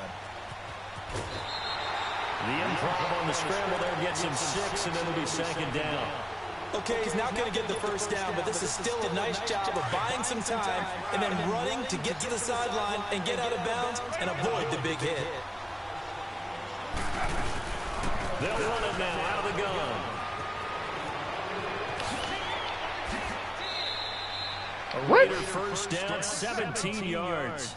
The improv on the scramble there gets him 6, and then it'll be 2nd down. Okay, he's not going to get the first down, but this is still a nice job of buying some time and then running to get to the sideline and get out of bounds and avoid the big hit. They'll run it now out of the gun. A Raider first down, 17 yards.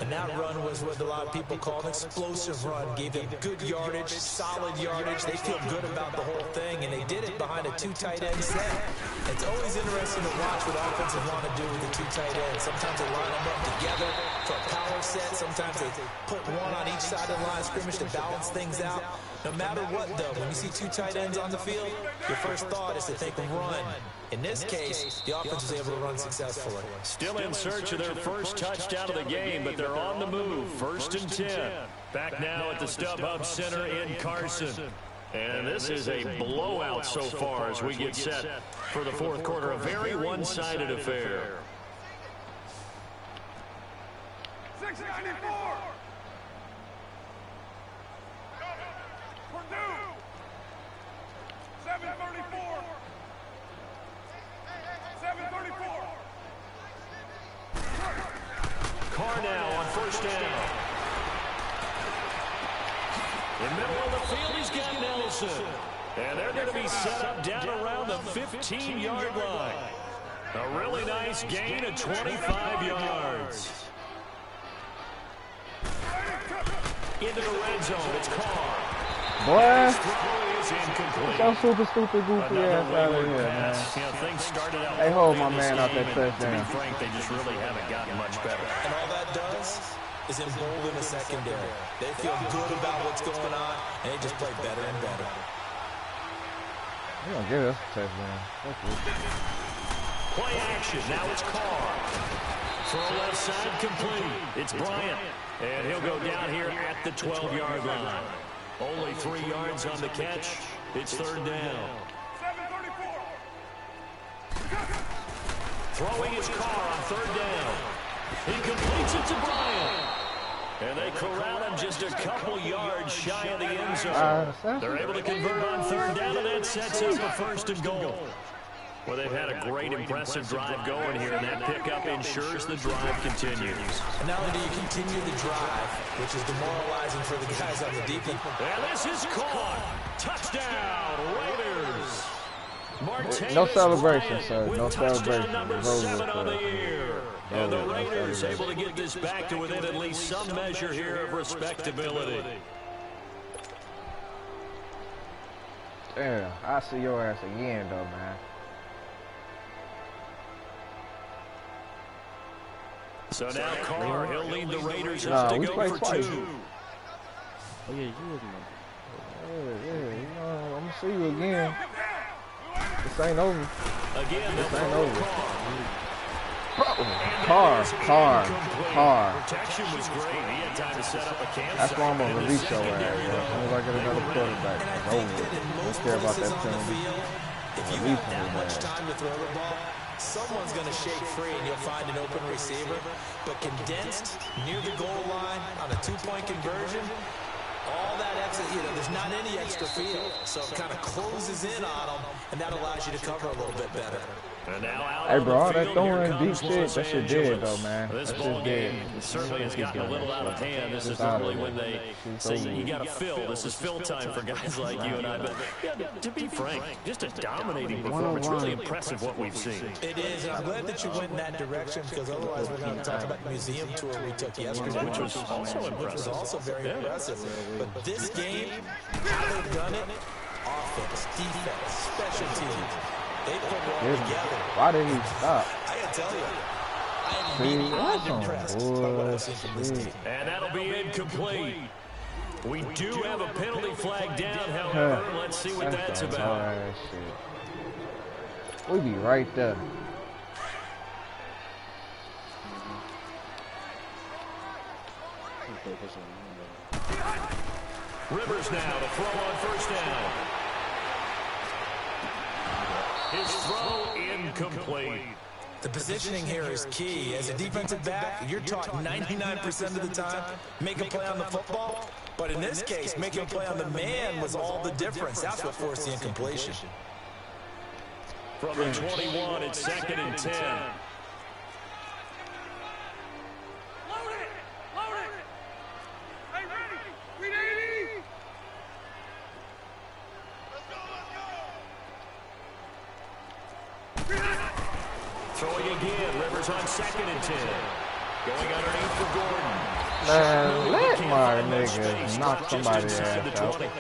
And that run was what a lot of people call an explosive run. Gave them good yardage, solid yardage. They feel good about the whole thing, and they did it behind a 2 tight end set. It's always interesting to watch what offenses want to do with the 2 tight ends. Sometimes they line them up together for a power set. Sometimes they put one on each side of the line of scrimmage to balance things out. No matter what, though, when you see 2 tight ends on the field, your first thought is to think run. In this case, the offense was able to run successfully. Still in search of their first touchdown of the game, but they're on the move. 1st and 10. Back now at the StubHub Center in Carson. And this is a blowout so far as we get set for the 4th quarter. A very one-sided affair. 694. Purdue. 734. 734. Carr now on 1st down. In the middle of the field, he's got Nelson. And they're going to be set up down around the 15-yard line. A really nice gain of 25 yards. Into the red zone, it's Carr. Boy, Throw is incomplete. so super stupid goofy ass out of here, man. You know, things started out Hey, hold my in this man out game, that and touchdown. To be frank, they just really haven't gotten much better. And all that does is embolden the secondary. They feel good about what's going on, and they just play better and better. They're gonna get us a touchdown. Play action. Now it's Carr. Throw left side complete. It's Bryant. And he'll go down here at the 12-yard line. Only 3 yards on the catch. It's third down. 7:34. Throwing his Carr on third down. He completes it to Bryant. And they corral him just a couple yards shy of the end zone. They're able to convert on third down, and that sets up a first and goal. Well, they've had a great, impressive drive going here, and that pickup ensures the drive continues. And not only do you continue the drive, which is demoralizing for the guys on the defense. And this is caught. Touchdown, Raiders. Martavis No celebration, Bryant sir. with No touchdown celebration. number It's over 7 on the with, year. And the Raiders able to get this back to within at least some measure here of respectability. Damn, I see your ass again, though, man. So now Carr, he'll lead the Raiders up to go for twice. 2. Oh, yeah, you was Yeah, you know, I'm gonna see you again. This ain't over. Again, This they'll ain't throw over. Carr. Car. Protection was great. He had time to set up a campsite. That's why I'm gonna in the release your ass, secondary bro. As soon as I get another quarterback, And I it's think over. that in I most don't care about places that on the penalty. field, if you Release have that him, much man. time to throw the ball, someone's going to shake free and you'll find an open receiver. But condensed, near the goal line, on a 2-point conversion, all that extra, there's not any extra field. So it kind of closes in on them, and that allows you to cover a little bit better. And now out Hey, on bro, the all that field, throwing here deep comes shit, Los that shit dead, Angeles. though, man. This That ball shit game dead. certainly has gotten a little out of hand. This is normally when they say you got to fill. This is fill time for guys like you and I. But yeah, to be frank, just a dominating performance. Really impressive what we've seen. It is, and I'm glad that you went in that direction, because otherwise we're going to talk about the museum tour we took yesterday. Which was also Which was impressive. also very impressive. But this game, how they've done it, offense, defense, special teams, they put it all together. Why didn't he stop? I got to tell you, I am See, beyond that's some impressed by what I've seen from this bullshit. team. And that'll be incomplete. We do have a penalty flag down, however. Let's see what that's some about. hard shit. We be right there. Rivers now to throw on first down. His throw incomplete. The positioning here is key. As a defensive back, you're taught 99% of the time, make a play on the football. But in this case, making a play on the man was all the difference. That's what forced the incompletion. From the 21, it's 2nd and 10. Load it! Load it! Hey, ready? We ready? Let's go! Throwing again. Rivers on 2nd and 10. Going underneath for Gordon. Man, let my niggas Space knock just somebody inside ass the out. 20.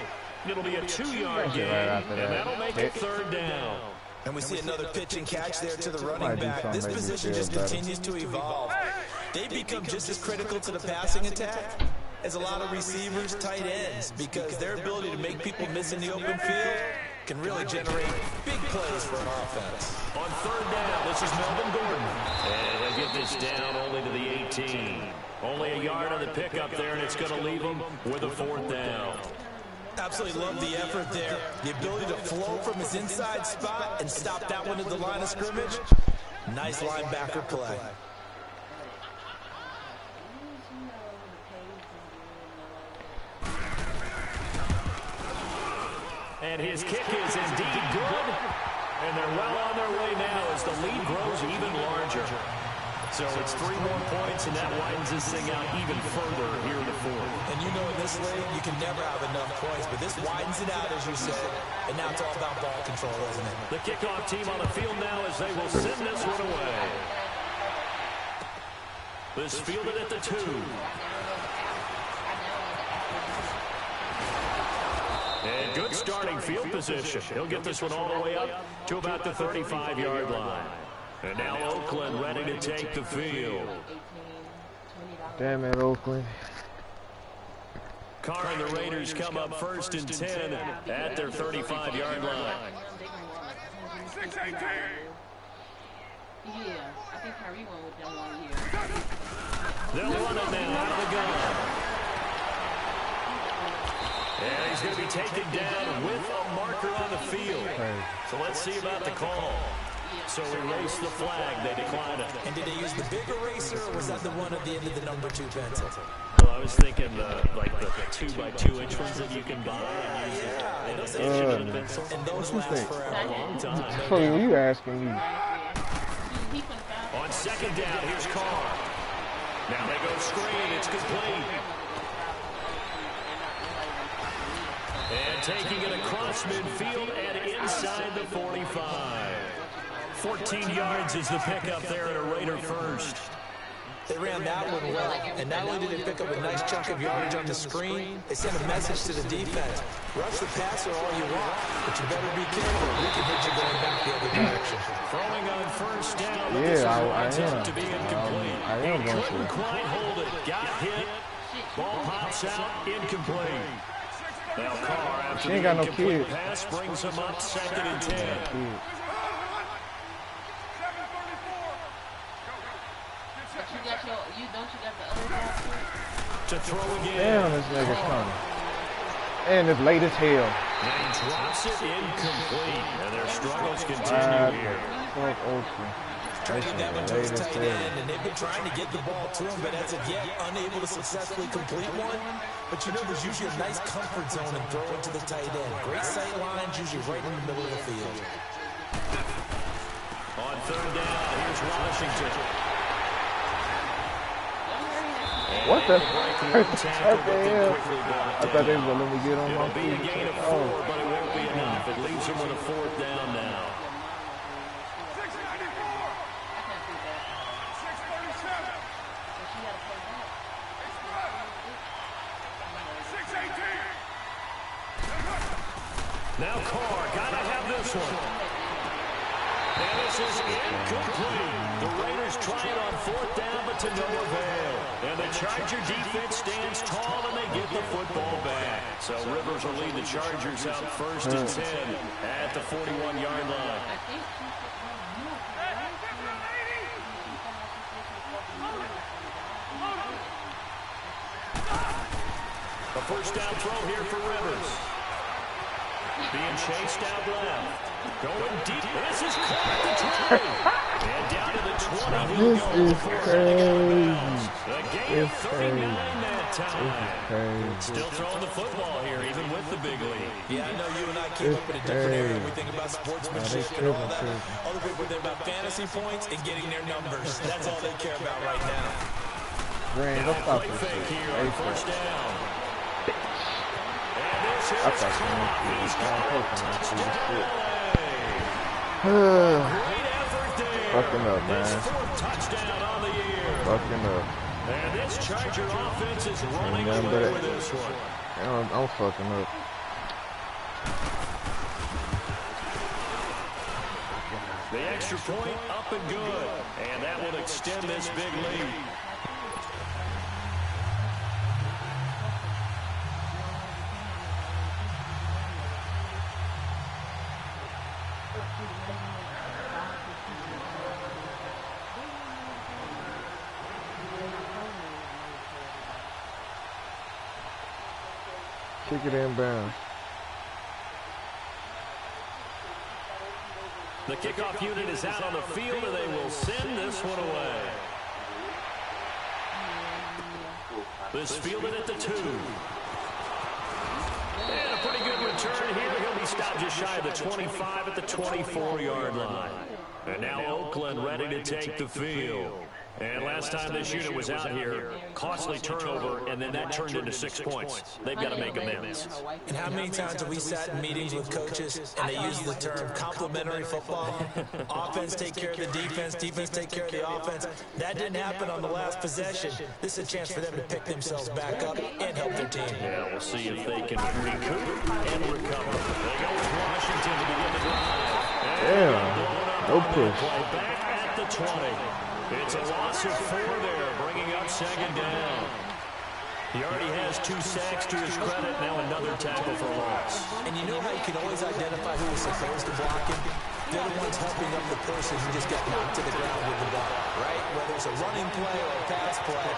It'll be a 2-yard Right gain, after and that. that'll make it third down. And we see another pitch and catch there to the running Might do back. something This to make me position feel just better. continues to evolve. They become just as critical to the passing attack as a lot of receivers, tight ends, because their ability to make people miss in the open field can really generate big plays for an offense. On third down, this is Melvin Gordon. And he'll get this down only to the 18. Only a yard on the pickup there, and it's going to leave him with a 4th down. Absolutely love the effort there. The ability to flow from his inside spot and stop that one at the line of scrimmage. Nice linebacker play. And his kick is indeed good. And they're well on their way now as the lead grows even larger. So it's 3 more points, and that widens this thing out even further here in the 4th. And you know in this league, you can never have enough points, but this widens it out, as you said. And now it's all about ball control, isn't it? The kickoff team on the field now as they will send this one away. This fielded at the 2. And good starting field position. He'll get this one all the way up to about the 35-yard line. And now Oakland ready to take the field. Damn it, Oakland. Carr and the Raiders come up 1st and 10 at their 35-yard line. Yeah, I think Kyrie went with them 1 year. They'll run it now out of the gun. And he's going to be taken down with a marker on the field. So let's see about the call. So erase the flag. They declined it. And did they use the big eraser, or was that the one at the end of the number 2 pencil? Well, I was thinking the 2x2-inch ones that you can buy and use the inch of the pencil. And those last for a long time. So you asking me? On second down, here's Carr. Now they go screen. It's complete. And taking it across midfield and inside the 45. 14 yards is the pickup there at a Raider first. They ran that one well, and not only did they pick up a nice chunk of yardage on the screen, they sent a message to the defense. Rush the passer all you want, but you better be careful. We can hit you going back the other direction. Throwing on first down. Yeah, I am. To be incomplete. I am going to. Couldn't quite hold it. Got hit. Ball pops out. Incomplete. Now Carr, after she ain't the got no incomplete kids. pass, brings him up 2nd and 10. Don't you got the other basket? To throw again. Damn, this nigga's coming. And it's late as hell. And drops it incomplete. And their struggles continue here. Fuck Oakland. Trading that one to his tight end, and they've been trying to get the ball to him, but as of yet, unable to successfully complete one. But you know, there's usually a nice comfort zone in throwing to the tight end. Great sight lines, usually right in the middle of the field. On third down, here's Washington. What the? What the hell? I thought they were going to let me get on my feet. It'll be a gain of 4, but it won't be enough. It leaves him with a 4th down now. Now Carr, gotta have this one. And this is incomplete. The Raiders try it on 4th down, but to no avail. And the Charger defense stands tall, and they get the football back. So Rivers will lead the Chargers out 1st and 10 at the 41-yard line. A first down throw here for Rivers. Being chased out left. Going deep. This is caught at the 20. And down to the 20. This is crazy. The gain of 39 that time. Still throwing the football here, even with the big lead. Yeah, I know you and I came up in a different area. We think about sportsmanship and all that. Other people think about fantasy points and getting their numbers. That's all they care about right now. Grand, let's stop this Fake shit. here on first down. And this I is thought Great effort there. Fucking up, man. His 4th touchdown on the year. Fucking up. And this Charger offense is running nothing away but with this one. I'm fucking up. The extra point up and good. And that will extend this big lead. Kick it inbound. The kickoff unit is out on the field, and they will send this one away. This fielded at the 2. And a pretty good return here. He'll be stopped just shy of the 25 at the 24-yard line. And now Oakland ready to take the field. And last time this unit was out here, costly turnover, and then that turned into 6 points. They've got to make amends. And how many times have we sat in meetings with coaches and they use the term complementary football? Offense take care of the defense, defense take care of the offense. That didn't happen on the last possession. This is a chance for them to pick themselves back up and help their team. Yeah, we'll see if they can recoup and recover. They go with Washington to begin the drive. Damn, no push. Back at the 20. It's a loss of 4 there, bringing up 2nd down. He already has 2 sacks to his credit, now another tackle for loss. And you know how you can always identify who was supposed to block him? they're the ones helping up the person who just got knocked to the ground with the ball, right? Whether it's a running play or a pass play,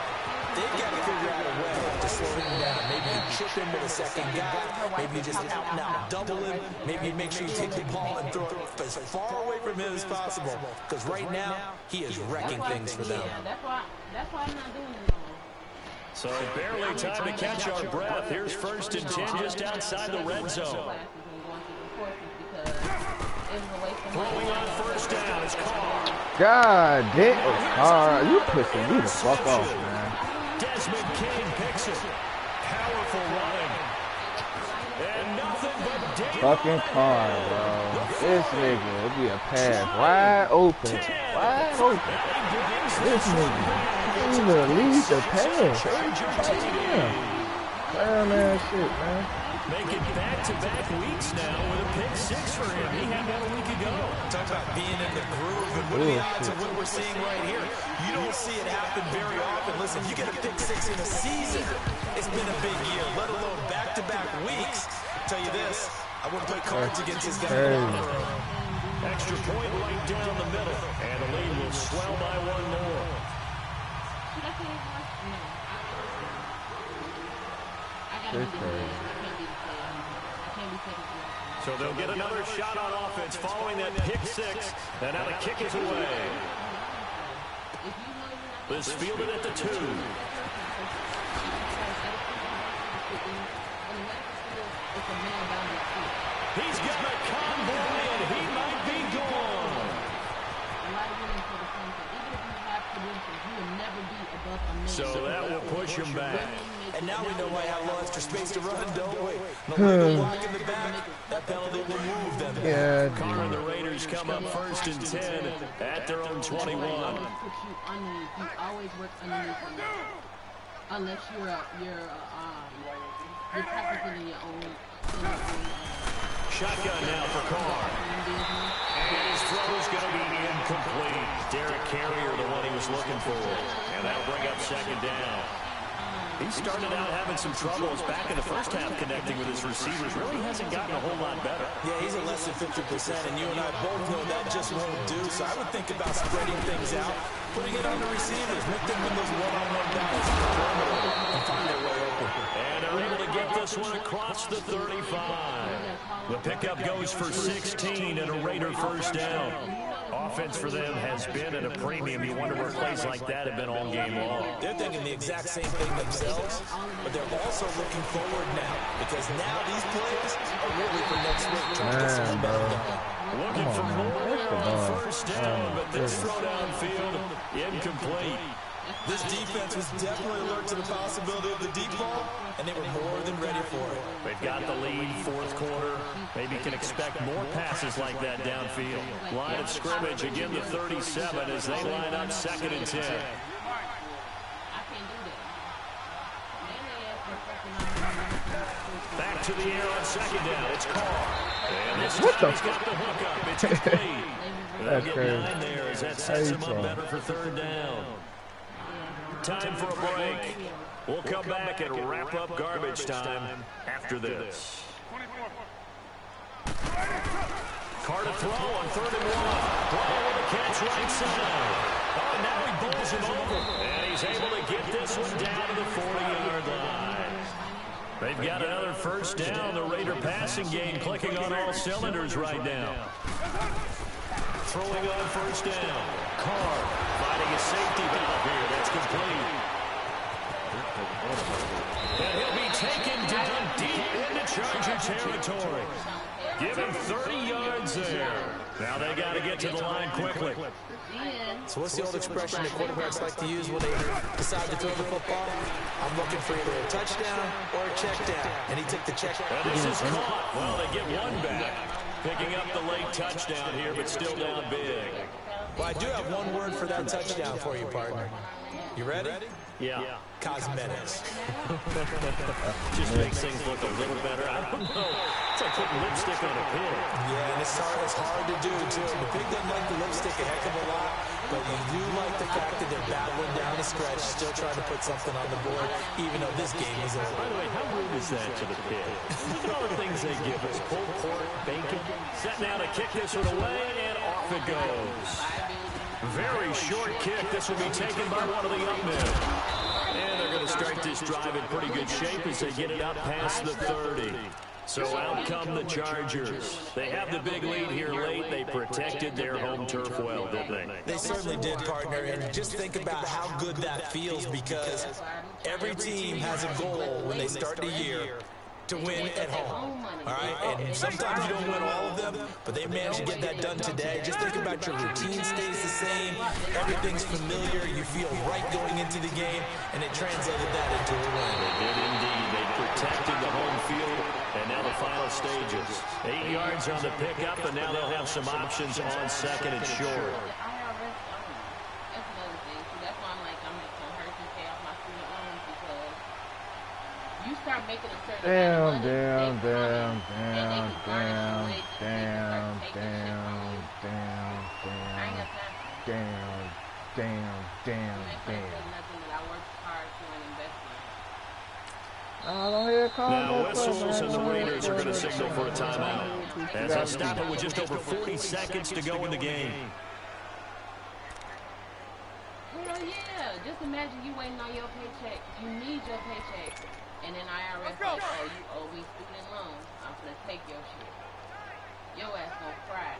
they've got to figure out a way to slow him down. Maybe you chip him with a second guy. Maybe you just out and out double him. Maybe you make sure you take the ball and throw it as far away from him as possible. Because right now, he is wrecking things for them. That's why I'm not doing it. So barely time to catch our breath. Here's 1st and 10 just outside the red zone. Throwing on 1st down is Carr. God damn. Carr, you pissing me the fuck off, man. Desmond King picks it. Powerful running. And nothing but damage. Fucking Carr, bro. This nigga, it'll be a pass wide open. Wide open. This nigga. He even leads the pass. Damn that shit, man. Making back-to-back weeks now with a pick 6 for him. He had that a week ago. Talk about being in the groove, and what are the odds of what we're seeing right here? You don't see it happen very often. Listen, you get a pick 6 in a season, it's been a big year, let alone back-to-back weeks. I'll tell you this, I wouldn't play cards against this guy. Extra point right down the middle, and the lead will swell by 1 more. So they'll get another shot on offense following that pick 6, and now the kick is away. This fielded at the 2. He's got a convoy, and he might be gone. So that will push him back. And now we know why I have a little extra space to run, don't we? No legal block in the back. That penalty will move them. Yeah, Carr and the Raiders come up 1st and 10 at their own 21. You always work underneath them. Unless you're practicing in your own. Shotgun now for Carr. And his throw is going to be incomplete. Derek Carrier, the one he was looking for. And that'll bring up 2nd down. He started out having some troubles back in the first half connecting with his receivers. Really hasn't gotten a whole lot better. Yeah, he's at less than 50%, and you and I both know that just won't do. So I would think about spreading things out, putting it on the receivers, make them win those one-on-one battles and find their way open. And they're able to get this one across the 35. The pickup goes for 16 and a Raider 1st down. Offense for them has been at a premium. You wonder where plays like that have been all game long. They're thinking the exact same thing themselves, but they're also looking forward now, because now these plays are really for next week. Looking for more on 1st down, but this throw downfield incomplete. This defense was definitely alert to the possibility of the deep ball, and they were more than ready for it. They've got the lead, 4th quarter. Maybe can expect more passes like that downfield. Line of scrimmage, again the 37 as they line up 2nd and 10. Back to the air on 2nd down. It's Carr. And this time he's got the hook up. It's complete. That's crazy. 9 there as that sets him up better for 3rd down. Time for a break. We'll come back and wrap up garbage time after this. Carr to throw on 3rd and 1. Bryant with a catch right side. Oh, now he bowls him over. And he's able to get this one down to the 40-yard line. They've got another 1st down. The Raider passing game clicking on all cylinders right now. Throwing on 1st down. Carr finding a safety valve here. That's complete. And he'll be taken down deep into Charger territory. Give him 30 yards there. Now they got to get to the line quickly. So what's the old expression that quarterbacks like to use when they decide to throw the football? I'm looking for either a touchdown or a check down. And he took the check down. And this is caught. Well, they get one back. Picking up the late touchdown here, but still down big. Well, I do have one word for that touchdown for you, partner. You ready? Yeah. Cosmetics. Just makes things look a little better. I don't know. It's like putting lipstick on a pig. Yeah, and it's hard to do, too. The pig doesn't like the lipstick a heck of a lot, but you do like the fact that they're battling down the stretch, still trying to put something on the board, even though this game is over. By the way, how rude is that to the pig? Look at all the things they give us. Pulled pork, bacon. Set now to kick this one away, and off it goes. Very short kick. This will be taken by one of the young men. And they're going to start this drive in pretty good shape as they get it up past the 30. So out come the Chargers. They have the big lead here late. They protected their home turf well, didn't they? They certainly did, partner. And just think about how good that feels, because every team has a goal when they start the year to win at home. All right? And sometimes you don't win all of them, but they managed to get that done today. Just think about your routine stays the same. Everything's familiar. You feel right going into the game, and it translated that into a win. They did indeed. They protected the home field. And now the final stages. 8 yards on the pickup, and now they'll have some options on second and short. Damn. Now whistles and the Raiders are going to signal for a timeout as they stop it with just over 40 seconds to go in the game. Hell yeah. Just imagine you waiting on your paycheck. You need your paycheck. And then IRS like, oh, you owe me student loans. I'm going to take your shit. Your ass going to cry.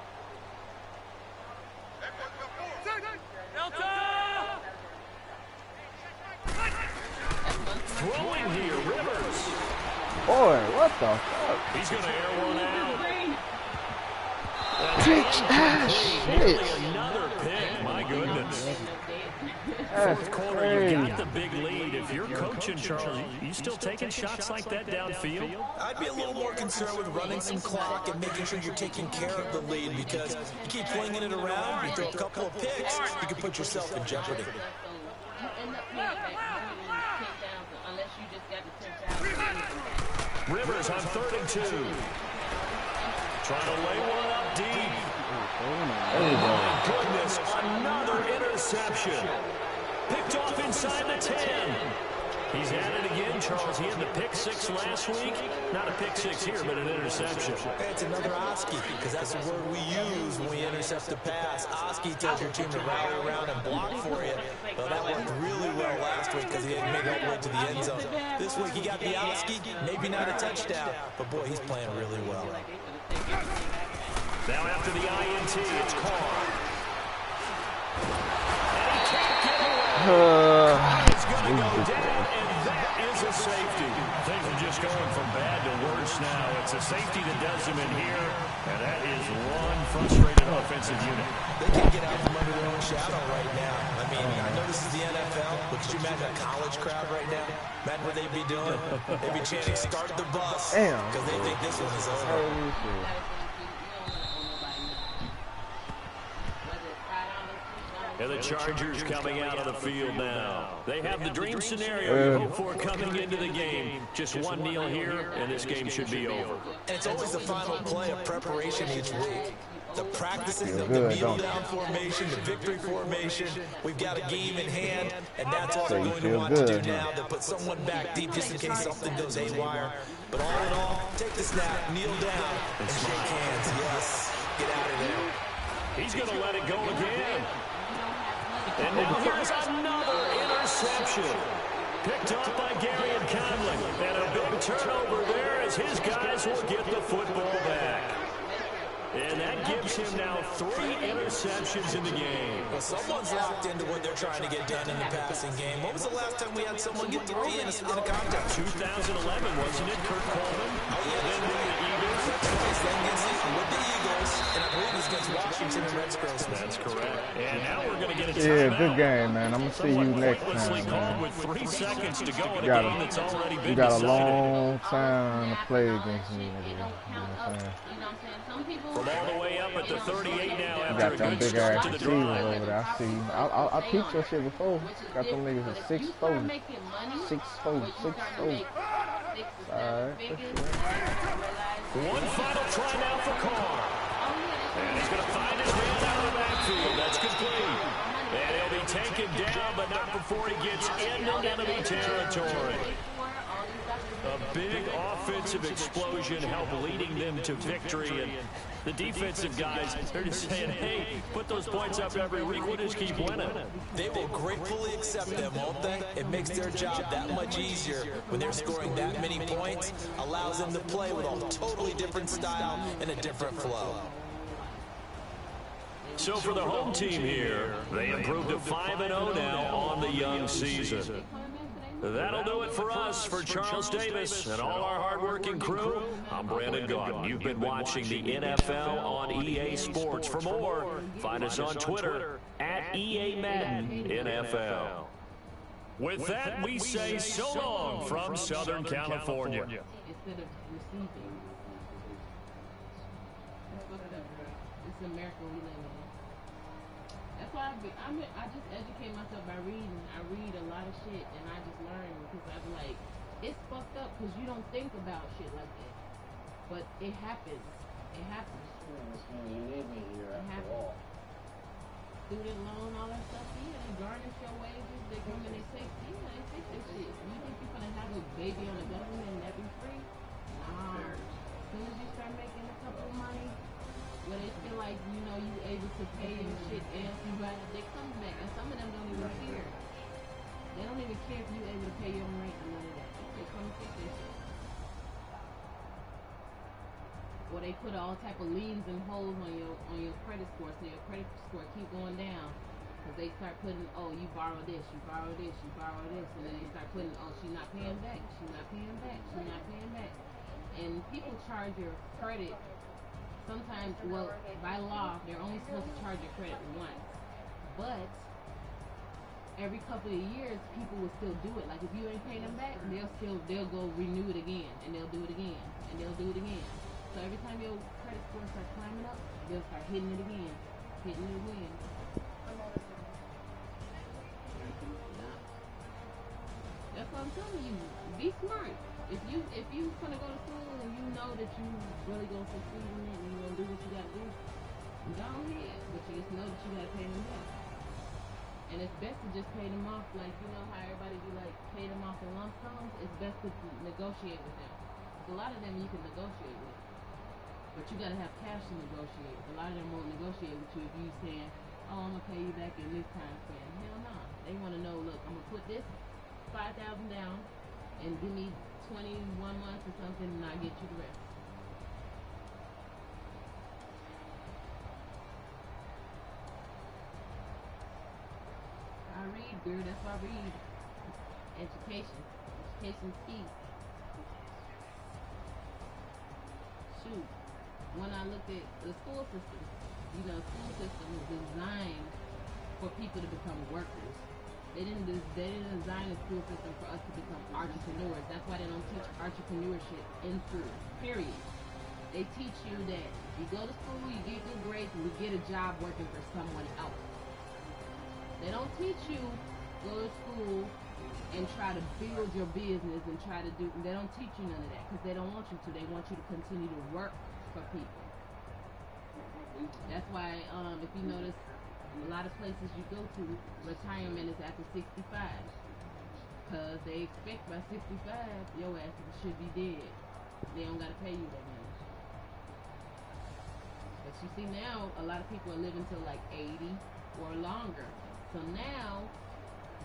Throwing here, Rivers. Boy, what the fuck? He's going to air one out. Shit. Another pick, my goodness. That's Fourth quarter, crazy. you got the big lead. If you're coaching, Charles, you still taking shots like that downfield? I'd be a little more concerned with running some clock and making sure you're taking care of the lead, because you keep flinging it around, you throw a couple of picks, you can put yourself in jeopardy. Rivers on 3rd and 2. Trying to lay one up deep. Oh, my goodness, another interception. Picked off inside the 10. He's at it again, Charles. He had the pick 6 last week. Not a pick 6 here, but an interception. It's another Oski, because that's the word we use when we intercept the pass. Oski tells your team to rally around and block for you. Well, that worked really well last week because he didn't make it all the way to the end zone. This week he got the Oski, maybe not a touchdown, but boy, he's playing really well. Now after the INT, it's Carr. And he can't get away. He's going to go down, and that is a safety. Things are just going from bad to worse now. It's a safety that does them in here, and that is one frustrated offensive unit. They can't get out from under their own shadow right now. I mean, I know this is the NFL, but could you imagine a college crowd right now? Imagine what they'd be doing. They'd be chanting, "Start the bus," because they think this one is over. And the Chargers coming out of the field now. They have the dream scenario you hope for coming into the game. Just one kneel here, and this game should be over. And it's always the final play of preparation each week. The practicing of the kneel-down formation, the victory formation. We've got a game in hand, and that's all they're going to want to do now. They'll put someone back deep just in case something goes haywire. But all in all, take the snap, kneel down, and shake hands. Yes, get out of there. He's going to let it go again. And now here's another interception. Picked up by Gary and Conley. And a big turnover there as his guys will get the football back. And that gives him now 3 interceptions in the game. Well, someone's locked into what they're trying to get done in the passing game. When was the last time we had someone get 3 in a contest? 2011, wasn't it, Kurt Coleman? Oh, yeah, then with the Eagles. That's right. Then against with the Eagles, and I believe it's against Washington and Redskins. That's correct. And now we're going to get a timeout. Yeah, good game, man. I'm going to see you next time, man. With 3 seconds to go in a game that's already been you got a decided. long time to play against me, nigga. You know what I'm saying? From all the way up at the 38 now You after got a them good big start ass to the receivers drive. over there. I see you. I peeped your shit before. Got them niggas at 6'4". 6'4", 6'4". Alright, One final try now for Carr. And he's going to find his man out of the backfield. That's complete. And he'll be taken down, but not before he gets into enemy territory. A big offensive explosion helped leading them to victory. And the defensive guys, they're just saying, hey, put those points up every week. We'll just keep winning. They will gratefully accept them, won't they? It makes their job that much easier when they're scoring that many points. Allows them to play with a totally different style and a different flow. So for the home team here, they improved to 5-0 now on the young season. That'll do it for us. For Charles Davis and all our hardworking crew, I'm Brandon Gaudin. You've been watching the NFL on EA Sports. For more, find us on Twitter at EA Madden NFL. With that, we say so long from Southern California. Instead of receiving. It's America we live in. That's why I just educate myself by reading. I read a lot of shit and I just learn because I'm like, it's fucked up because you don't think about shit like that. But it happens. It happens. It happens. Student loan, all that stuff, yeah, they garnish your wages, they come and they take, yeah, they take this shit. You think you're gonna have a baby on the government and that be free? Nah. As soon as you start making a couple of money, where they feel like, you know, you able to pay and shit else, they come back. And some of them don't even care. They don't even care if you able to pay your rent and none of that. They come and take their shit. Or they put all type of liens and holds on your credit score, so your credit score keep going down. Because they start putting, oh, you borrow this, you borrow this, you borrow this. And then they start putting, oh, she's not paying back, she's not paying back, she's not paying back. And people charge your credit. Sometimes, well, by law, they're only supposed to charge your credit once. But every couple of years, people will still do it. Like if you ain't paying them back, they'll go renew it again, and they'll do it again, and they'll do it again. So every time your credit score starts climbing up, they'll start hitting it again, hitting it again. That's what I'm telling you. Be smart. If you gonna go to school and you know that you really gonna succeed in it and you gonna do what you gotta do, go ahead. But you just know that you gotta pay them back. And it's best to just pay them off, like you know how everybody do like pay them off in lump sums. It's best to negotiate with them. A lot of them you can negotiate with, but you gotta have cash to negotiate. A lot of them won't negotiate with you if you saying, "Oh, I'm gonna pay you back in this time span." Hell no. They want to know, look, I'm gonna put this 5,000 down and give me 21 months or something, and I'll get you the rest. I read, girl. That's why I read. Education. Education's key. Shoot. When I looked at the school system, you know, school system is designed for people to become workers. They didn't design a school system for us to become entrepreneurs. That's why they don't teach entrepreneurship in school, period. They teach you that you go to school, you get good grades, and you get a job working for someone else. They don't teach you go to school and try to build your business and try to do, they don't teach you none of that because they don't want you to. They want you to continue to work for people. That's why, if you notice, a lot of places you go to, retirement is after 65. Because they expect by 65, your ass should be dead. They don't got to pay you that much. But you see now, a lot of people are living till like 80 or longer. So now,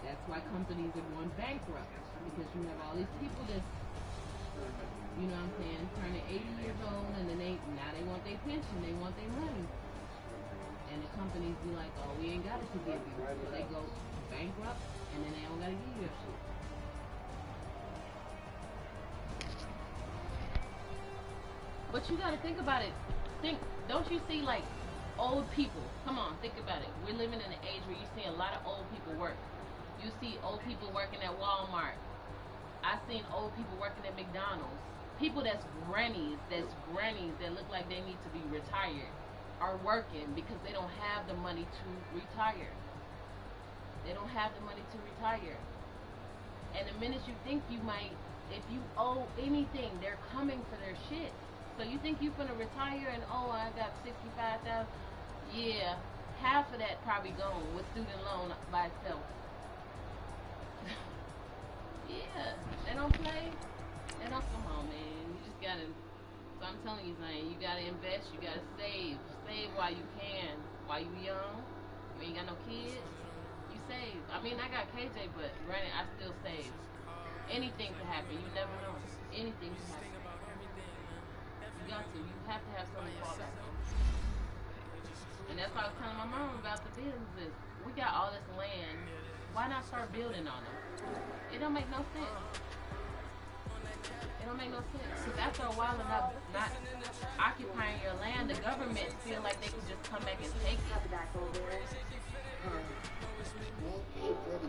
that's why companies are going bankrupt. Because you have all these people that's, you know what I'm saying, turning 80 years old and then now they want their pension, they want their money. And the companies be like, oh, we ain't got it to give you. So they go bankrupt, and then they don't got to give you your shit. But you got to think about it. Don't you see, like, old people? Come on, think about it. We're living in an age where you see a lot of old people work. You see old people working at Walmart. I've seen old people working at McDonald's. People that's grannies that look like they need to be retired are working because they don't have the money to retire. They don't have the money to retire. And the minute you think you might, if you owe anything, they're coming for their shit. So you think you're gonna retire and, oh, I got 65,000. Yeah, half of that probably gone with student loan by itself. Yeah, they don't play. And come on, man. You just gotta. So I'm telling you, Zane, you gotta invest. You gotta save. Save while you can. While you young, you ain't got no kids. You save. I mean, I got KJ, but granted, I still save. Anything can happen. You never know. Anything can happen. You got to. You have to have something to fall back on. And that's why I was telling my mom about the businesses. We got all this land. Why not start building on them? It don't make no sense. It don't make no sense. Because after a while of not occupying your land, the government feel like they can just come back and take it.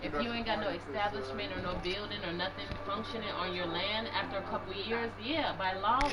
If you ain't got no establishment or no building or nothing functioning on your land after a couple of years, yeah, by law.